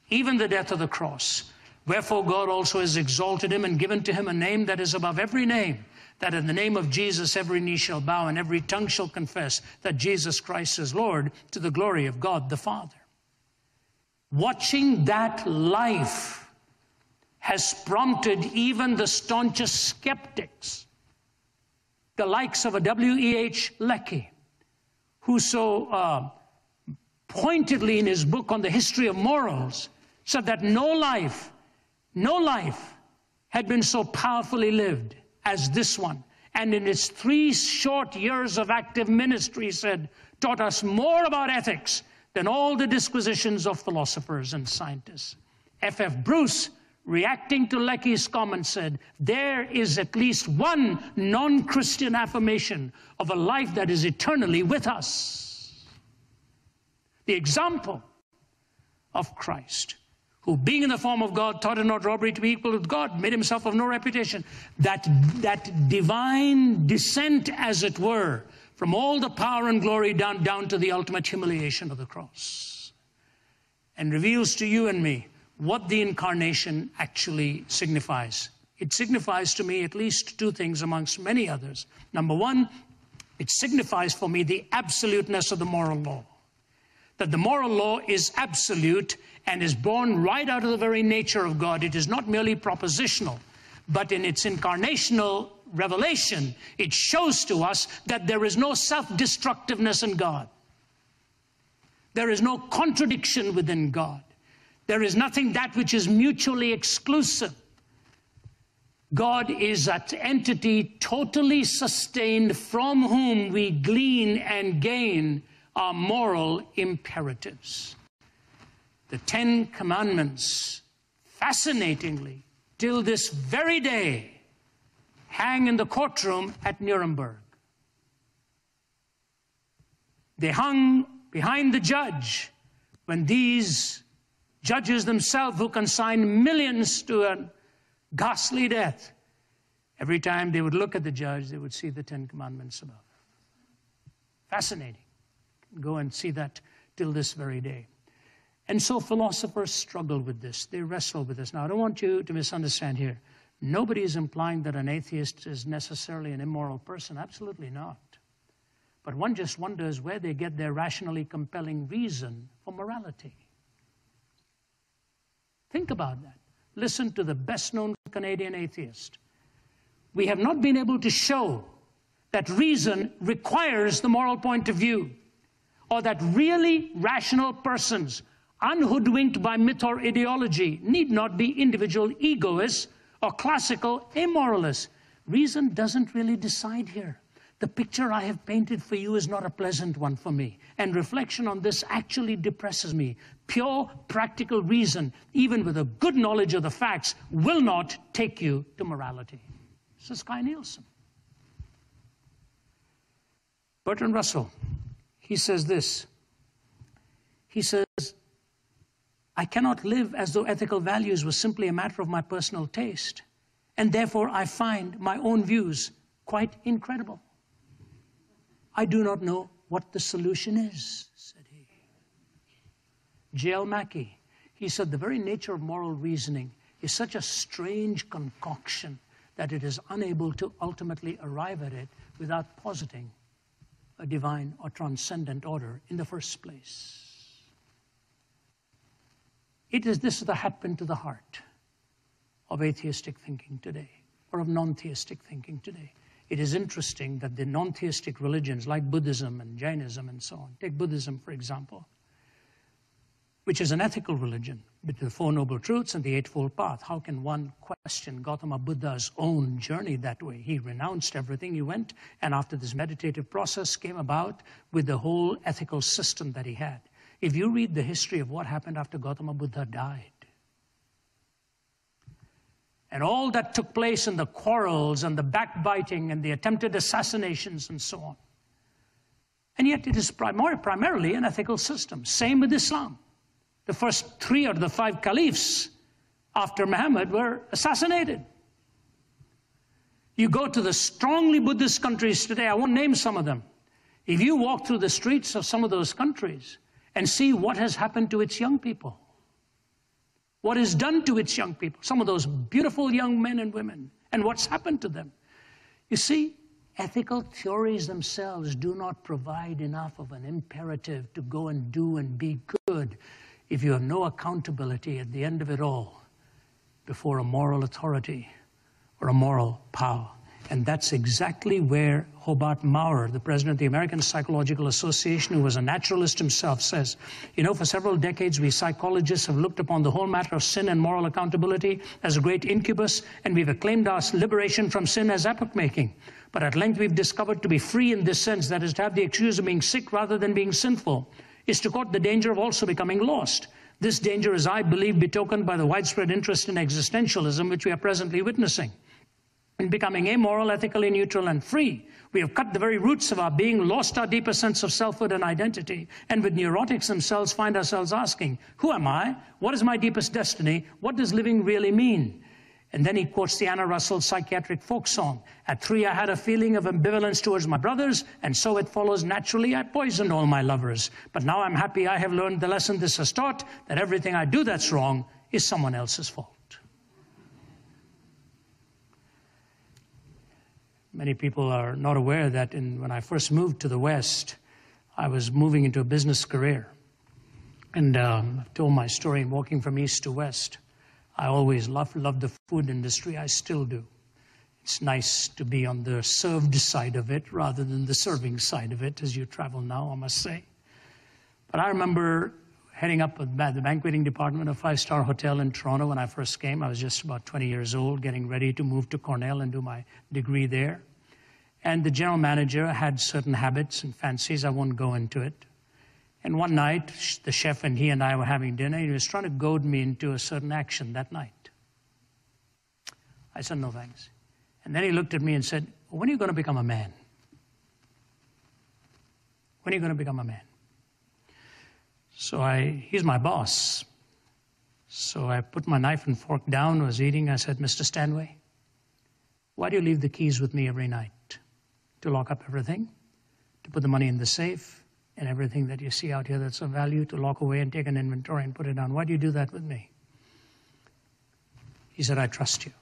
even the death of the cross. Wherefore God also has exalted him and given to him a name that is above every name, that in the name of Jesus every knee shall bow and every tongue shall confess that Jesus Christ is Lord, to the glory of God the Father." Watching that life has prompted even the staunchest skeptics, the likes of a W.E.H. Lecky, who so pointedly in his book on the history of morals said that no life had been so powerfully lived as this one. And in its 3 short years of active ministry, said, taught us more about ethics than all the disquisitions of philosophers and scientists. F.F. Bruce, reacting to Lecky's comment, said, there is at least one non-Christian affirmation of a life that is eternally with us. The example of Christ, who being in the form of God, thought it not robbery to be equal with God, made himself of no reputation. That divine descent, as it were, from all the power and glory down to the ultimate humiliation of the cross. And reveals to you and me what the incarnation actually signifies. It signifies to me at least 2 things amongst many others. Number 1, it signifies for me the absoluteness of the moral law. That the moral law is absolute and is born right out of the very nature of God. It is not merely propositional, but in its incarnational revelation, it shows to us that there is no self-destructiveness in God. There is no contradiction within God. There is nothing that which is mutually exclusive. God is that entity totally sustained from whom we glean and gain our moral imperatives. The 10 Commandments, fascinatingly, till this very day, hang in the courtroom at Nuremberg. They hung behind the judge when these judges themselves, who consigned millions to a ghastly death, Every time they would look at the judge, they would see the Ten Commandments above. Fascinating. Go and see that till this very day. And so philosophers struggle with this. They wrestle with this. Now, I don't want you to misunderstand here. Nobody is implying that an atheist is necessarily an immoral person. Absolutely not. But one just wonders where they get their rationally compelling reason for morality. Think about that. Listen to the best-known Canadian atheist. We have not been able to show that reason requires the moral point of view, or that really rational persons, unhoodwinked by myth or ideology, need not be individual egoists or classical immoralists. Reason doesn't really decide here. The picture I have painted for you is not a pleasant one for me, and reflection on this actually depresses me. Pure, practical reason, even with a good knowledge of the facts, will not take you to morality. This is Kai Nielsen. Bertrand Russell, he says this. He says, I cannot live as though ethical values were simply a matter of my personal taste, and therefore I find my own views quite incredible. I do not know what the solution is, said he. J.L. Mackie, he said, the very nature of moral reasoning is such a strange concoction that it is unable to ultimately arrive at it without positing a divine or transcendent order in the first place. This is the hatpin to the heart of atheistic thinking today, or of non-theistic thinking today. It is interesting that the non-theistic religions like Buddhism and Jainism and so on, take Buddhism for example, which is an ethical religion with the Four Noble Truths and the Eightfold Path. How can one question Gautama Buddha's own journey that way? He renounced everything, he went, and after this meditative process came about with the whole ethical system that he had. If you read the history of what happened after Gautama Buddha died, and all that took place in the quarrels and the backbiting and the attempted assassinations and so on. And yet it is primarily an ethical system. Same with Islam. The first 3 out of the 5 caliphs after Muhammad were assassinated. You go to the strongly Buddhist countries today, I won't name some of them. If you walk through the streets of some of those countries and see what has happened to its young people, what is done to its young people, some of those beautiful young men and women, and what's happened to them. You see, ethical theories themselves do not provide enough of an imperative to go and do and be good if you have no accountability at the end of it all before a moral authority or a moral power. And that's exactly where Hobart Maurer, the president of the American Psychological Association, who was a naturalist himself, says, you know, for several decades we psychologists have looked upon the whole matter of sin and moral accountability as a great incubus, and we've acclaimed our liberation from sin as epoch-making. But at length we've discovered to be free in this sense, that is to have the excuse of being sick rather than being sinful, is to court the danger of also becoming lost. This danger is, I believe, betokened by the widespread interest in existentialism which we are presently witnessing. In becoming amoral, ethically neutral, and free, we have cut the very roots of our being, lost our deeper sense of selfhood and identity, and with neurotics themselves find ourselves asking, who am I? What is my deepest destiny? What does living really mean? And then he quotes the Anna Russell psychiatric folk song. At 3 I had a feeling of ambivalence towards my brothers, and so it follows naturally I poisoned all my lovers. But now I'm happy I have learned the lesson this has taught, that everything I do that's wrong is someone else's fault. Many people are not aware that when I first moved to the West, I was moving into a business career. And I've told my story in walking from east to west. I always loved the food industry. I still do. It's nice to be on the served side of it rather than the serving side of it as you travel now, I must say. But I remember heading up the banqueting department of a 5-star hotel in Toronto when I first came. I was just about 20 years old, getting ready to move to Cornell and do my degree there. And the general manager had certain habits and fancies. I won't go into it. And one night, the chef and he and I were having dinner. He was trying to goad me into a certain action that night. I said, no thanks. And then he looked at me and said, when are you going to become a man? When are you going to become a man? So he's my boss. So I put my knife and fork down, was eating. I said, Mr. Stanway, Why do you leave the keys with me every night? To lock up everything? To put the money in the safe? And everything that you see out here that's of value, to lock away and take an inventory and put it down? Why do you do that with me? He said, I trust you.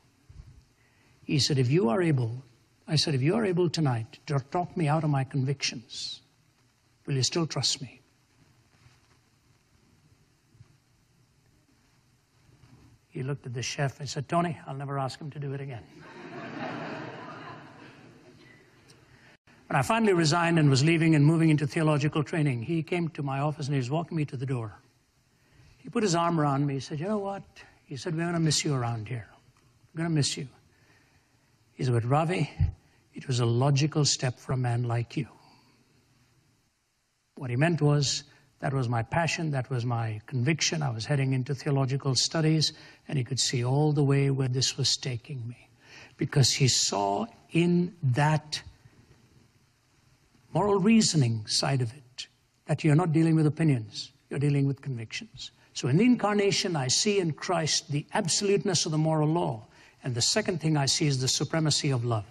He said, if you are able, I said, if you are able tonight to talk me out of my convictions, will you still trust me? He looked at the chef and said, Tony, I'll never ask him to do it again. When I finally resigned and was leaving and moving into theological training, he came to my office and he was walking me to the door. He put his arm around me. He said, you know what? He said, we're going to miss you around here. We're going to miss you. He said, but Ravi, it was a logical step for a man like you. What he meant was, that was my passion, that was my conviction. I was heading into theological studies, and he could see all the way where this was taking me. Because he saw in that moral reasoning side of it, that you're not dealing with opinions, you're dealing with convictions. So in the incarnation, I see in Christ the absoluteness of the moral law. And the second thing I see is the supremacy of love.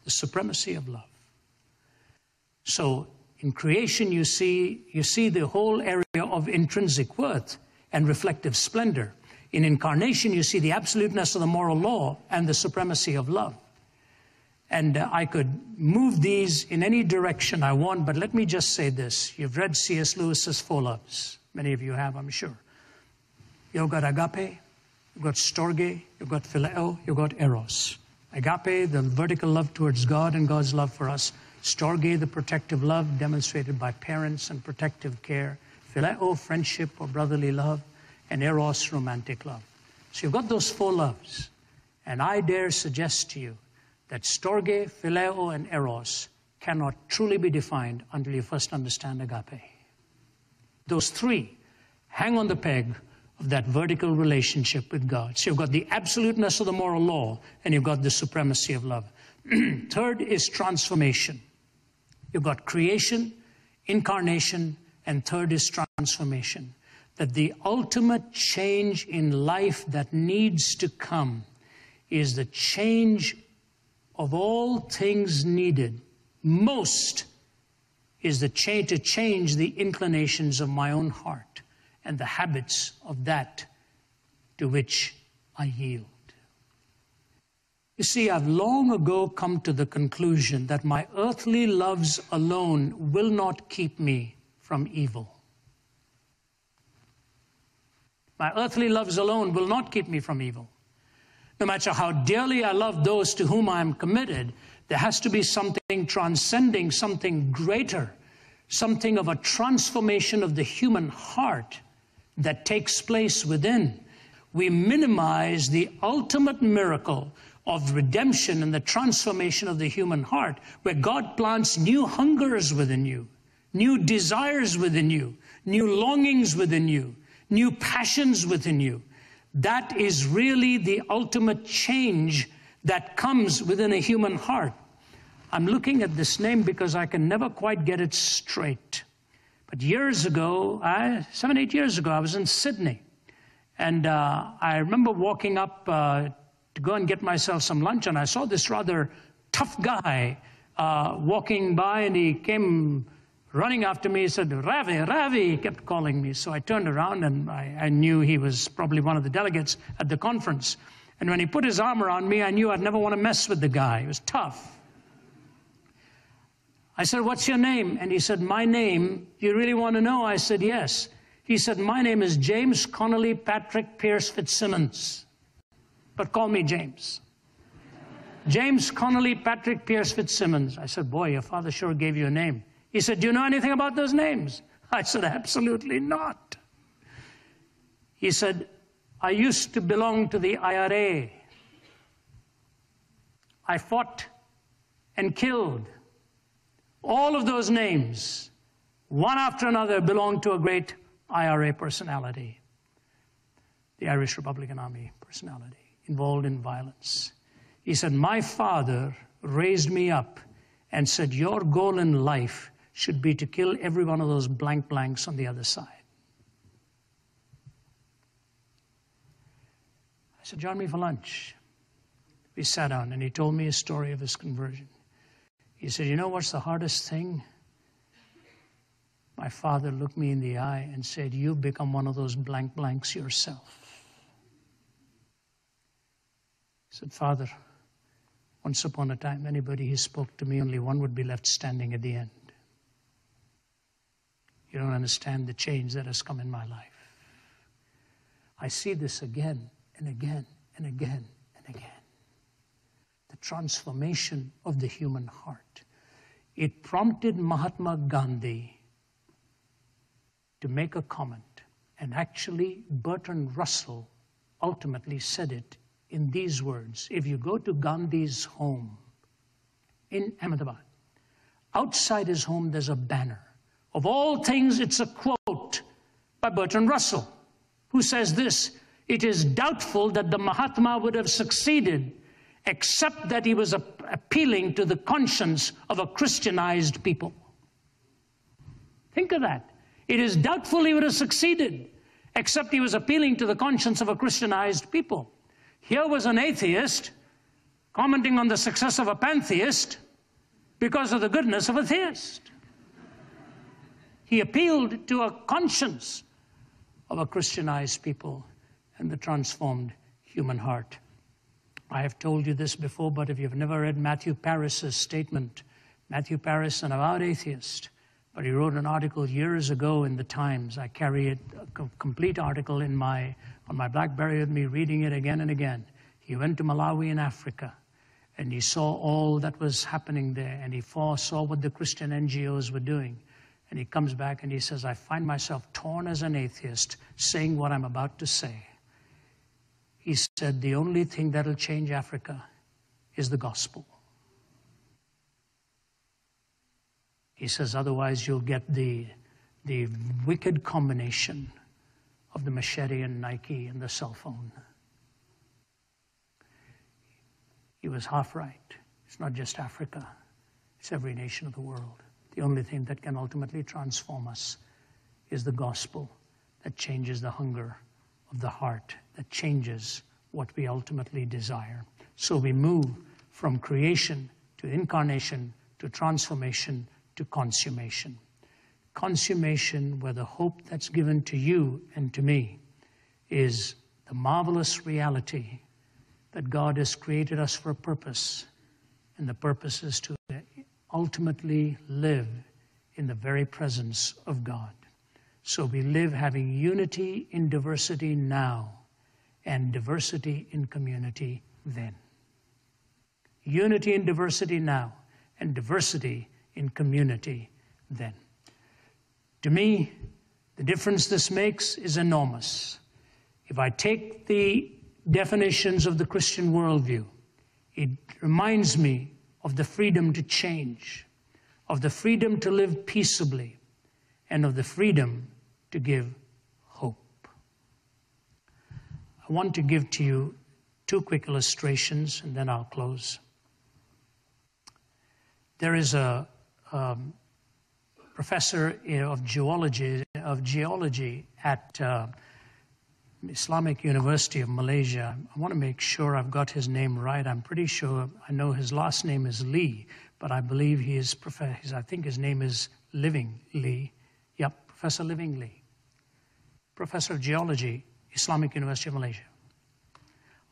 The supremacy of love. So in creation, you see the whole area of intrinsic worth and reflective splendor. In incarnation, you see the absoluteness of the moral law and the supremacy of love. And I could move these in any direction I want, but let me just say this. You've read C.S. Lewis's Four Loves. Many of you have, I'm sure. You've got agape, you've got storge, you've got phileo, you've got eros. Agape, the vertical love towards God and God's love for us. Storge, the protective love demonstrated by parents and protective care. Phileo, friendship or brotherly love. And eros, romantic love. So you've got those four loves. And I dare suggest to you that storge, phileo, and eros cannot truly be defined until you first understand agape. Those three hang on the peg of that vertical relationship with God. So you've got the absoluteness of the moral law, and you've got the supremacy of love. Third is transformation. You've got creation, incarnation, and third is transformation. That the ultimate change in life that needs to come is the change of all things needed. Most is the change to change the inclinations of my own heart and the habits of that to which I yield. You see, I've long ago come to the conclusion that my earthly loves alone will not keep me from evil. My earthly loves alone will not keep me from evil. No matter how dearly I love those to whom I am committed, there has to be something transcending, something greater, something of a transformation of the human heart that takes place within. We minimize the ultimate miracle of redemption and the transformation of the human heart, where God plants new hungers within you, new desires within you, new longings within you, new passions within you. That is really the ultimate change that comes within a human heart. I'm looking at this name because I can never quite get it straight. But years ago, 7, 8 years ago, I was in Sydney. And I remember walking up to go and get myself some lunch, and I saw this rather tough guy walking by, and he came running after me. He said, Ravi, Ravi, he kept calling me. So I turned around, and I knew he was probably one of the delegates at the conference. And when he put his arm around me, I knew I'd never want to mess with the guy. He was tough. I said, what's your name? And he said, my name. Do you really want to know? I said, yes. He said, my name is James Connolly Patrick Pierce Fitzsimmons. But call me James. James Connolly Patrick Pierce Fitzsimmons. I said, boy, your father sure gave you a name. He said, do you know anything about those names? I said, absolutely not. He said, I used to belong to the IRA. I fought and killed. All of those names, one after another, belong to a great IRA personality. The Irish Republican Army personality, involved in violence. He said, my father raised me up and said, your goal in life should be to kill every one of those blank blanks on the other side. I said, join me for lunch. We sat down, and he told me a story of his conversion. He said, you know what's the hardest thing? My father looked me in the eye and said, you've become one of those blank blanks yourself. He said, Father, once upon a time, anybody who spoke to me, only one would be left standing at the end. You don't understand the change that has come in my life. I see this again and again and again and again. The transformation of the human heart. It prompted Mahatma Gandhi to make a comment. And actually, Bertrand Russell ultimately said it in these words. If you go to Gandhi's home in Ahmedabad, outside his home there's a banner. Of all things, it's a quote by Bertrand Russell, who says this: it is doubtful that the Mahatma would have succeeded except that he was appealing to the conscience of a Christianized people. Think of that. It is doubtful he would have succeeded except he was appealing to the conscience of a Christianized people. Here was an atheist commenting on the success of a pantheist because of the goodness of a theist. He appealed to a conscience of a Christianized people and the transformed human heart. I have told you this before, but if you've never read Matthew Paris's statement, Matthew Paris, an avowed atheist, but he wrote an article years ago in the Times. I carry it, a complete article on my BlackBerry with me, reading it again and again. He went to Malawi in Africa, and he saw all that was happening there, and he saw what the Christian NGOs were doing. And he comes back and he says, I find myself torn as an atheist saying what I'm about to say. He said, the only thing that'll change Africa is the gospel. He says, otherwise you'll get the wicked combination of the machete and Nike and the cell phone. He was half right. It's not just Africa. It's every nation of the world. The only thing that can ultimately transform us is the gospel that changes the hunger of the heart, that changes what we ultimately desire. So we move from creation to incarnation to transformation to consummation. Consummation, where the hope that's given to you and to me is the marvelous reality that God has created us for a purpose, and the purpose is to ultimately live in the very presence of God. So we live having unity in diversity now and diversity in community then. Unity in diversity now and diversity in community then. To me, the difference this makes is enormous. If I take the definitions of the Christian worldview, it reminds me of the freedom to change, of the freedom to live peaceably, and of the freedom to give hope. I want to give to you two quick illustrations, and then I'll close. There is a professor of geology at Islamic University of Malaysia. I want to make sure I've got his name right. I'm pretty sure I know his last name is Lee, but I believe he is I think his name is Living Lee. Yep, Professor Living Lee. Professor of Geology, Islamic University of Malaysia.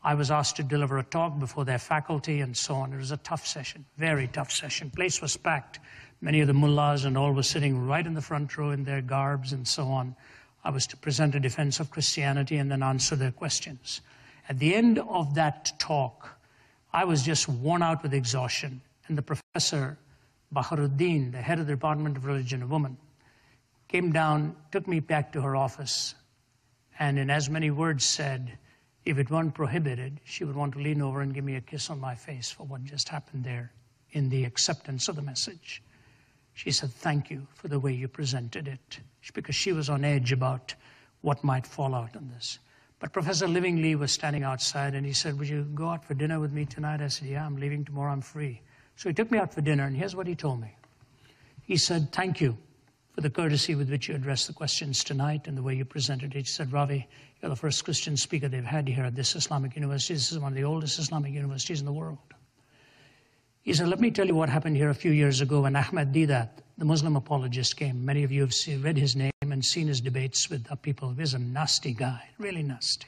I was asked to deliver a talk before their faculty and so on. It was a tough session, very tough session. Place was packed. Many of the mullahs and all were sitting right in the front row in their garbs and so on. I was to present a defense of Christianity and then answer their questions. At the end of that talk, I was just worn out with exhaustion. And the professor, Baharuddin, the head of the Department of Religion, a woman, came down, took me back to her office, and in as many words said, if it weren't prohibited, she would want to lean over and give me a kiss on my face for what just happened there in the acceptance of the message. She said, thank you for the way you presented it, because she was on edge about what might fall out on this. But Professor Living Lee was standing outside, and he said, would you go out for dinner with me tonight? I said, yeah, I'm leaving tomorrow, I'm free. So he took me out for dinner, and here's what he told me. He said, thank you for the courtesy with which you addressed the questions tonight and the way you presented it. He said, Ravi, You're the first Christian speaker they've had here at this Islamic university. This is one of the oldest Islamic universities in the world. He said, let me tell you what happened here a few years ago when Ahmed Deedat, the Muslim apologist, came. Many of you have read his name and seen his debates with the people. He's a nasty guy, really nasty.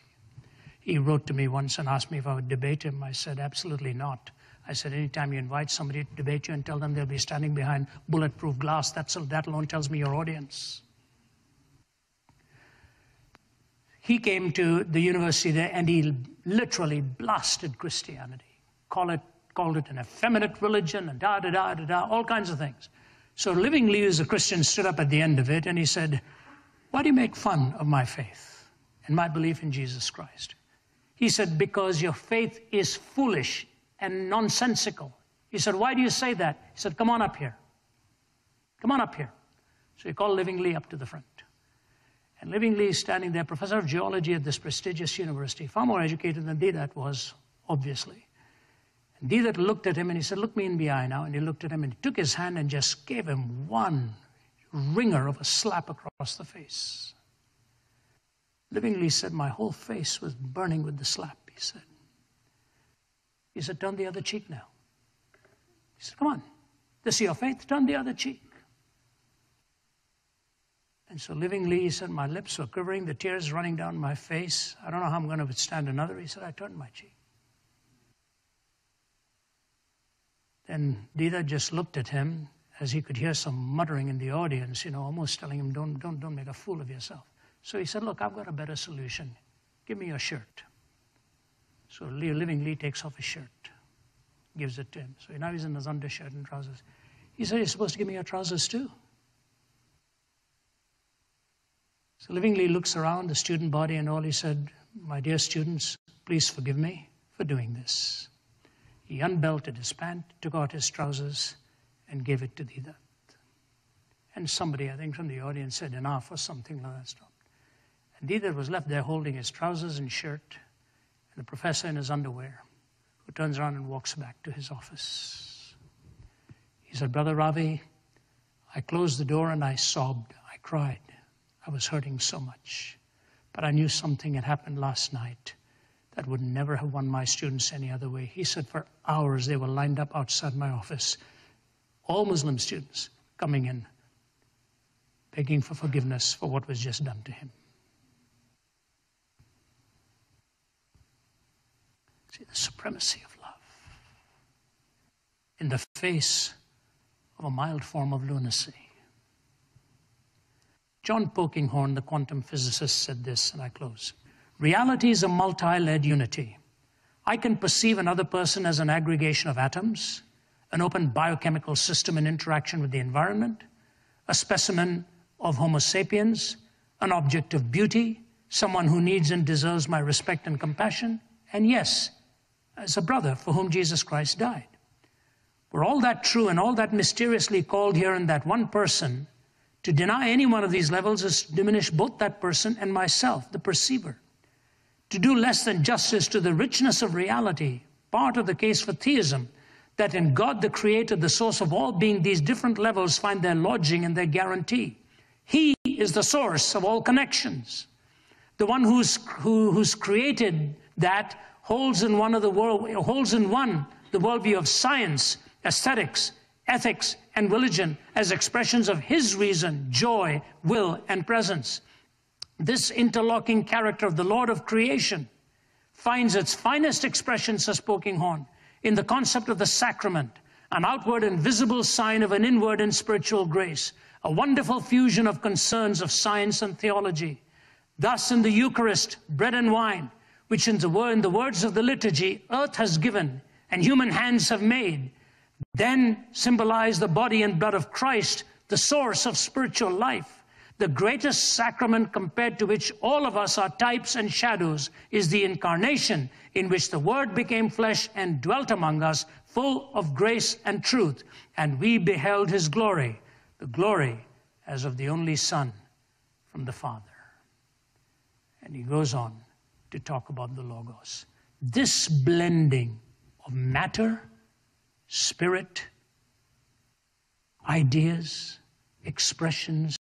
He wrote to me once and asked me if I would debate him. I said, absolutely not. I said, anytime you invite somebody to debate you and tell them they'll be standing behind bulletproof glass, that alone tells me your audience. He came to the university there and he literally blasted Christianity. Called it an effeminate religion and all kinds of things. So Living Lee, who's a Christian, stood up at the end of it and he said, why do you make fun of my faith and my belief in Jesus Christ? He said, because your faith is foolish and nonsensical. He said, why do you say that? He said, come on up here. Come on up here. So he called Living Lee up to the front. And Living Lee is standing there, professor of geology at this prestigious university, far more educated than Deedat was, obviously. And Deedat looked at him and he said, look me in the eye now. And he looked at him and he took his hand and just gave him one ringer of a slap across the face. Living Lee said, my whole face was burning with the slap, he said. He said, turn the other cheek now. He said, come on. This is your faith, turn the other cheek. And so Living Lee said, my lips were quivering, the tears running down my face. I don't know how I'm going to withstand another. He said, I turned my cheek. Then Deedat just looked at him as he could hear some muttering in the audience, almost telling him, don't make a fool of yourself. So he said, look, I've got a better solution. Give me your shirt. So Living Lee takes off his shirt, gives it to him. So now he's in his undershirt and trousers. He said, you're supposed to give me your trousers too. So Living Lee looks around the student body and all. He said, my dear students, please forgive me for doing this. He unbelted his pant, took out his trousers, and gave it to Deedat. And somebody, I think from the audience, said enough or something like that. Stopped. And Deedat was left there holding his trousers and shirt, and the professor in his underwear, who turns around and walks back to his office. He said, Brother Ravi, I closed the door and I sobbed. I cried. I was hurting so much. But I knew something had happened last night that would never have won my students any other way. He said for hours they were lined up outside my office, all Muslim students coming in, begging for forgiveness for what was just done to him. See, the supremacy of love in the face of a mild form of lunacy. John Polkinghorne, the quantum physicist, said this, and I close. Reality is a multi-layered unity. I can perceive another person as an aggregation of atoms, an open biochemical system in interaction with the environment, a specimen of Homo sapiens, an object of beauty, someone who needs and deserves my respect and compassion, and yes, as a brother for whom Jesus Christ died. Were all that true and all that mysteriously called here in that one person, to deny any one of these levels is to diminish both that person and myself, the perceiver. To do less than justice to the richness of reality, part of the case for theism, that in God the Creator, the source of all being, these different levels find their lodging and their guarantee. He is the source of all connections. The one who's created that holds in one the worldview of science, aesthetics, ethics, and religion as expressions of his reason, joy, will, and presence. This interlocking character of the Lord of creation finds its finest expression, says Polkinghorne, in the concept of the sacrament, an outward and visible sign of an inward and spiritual grace, a wonderful fusion of concerns of science and theology. Thus in the Eucharist, bread and wine, which in the words of the liturgy, earth has given and human hands have made, then symbolize the body and blood of Christ, the source of spiritual life. The greatest sacrament compared to which all of us are types and shadows is the incarnation, in which the Word became flesh and dwelt among us, full of grace and truth. And we beheld his glory, the glory as of the only Son from the Father. And he goes on to talk about the Logos. This blending of matter, spirit, ideas, expressions,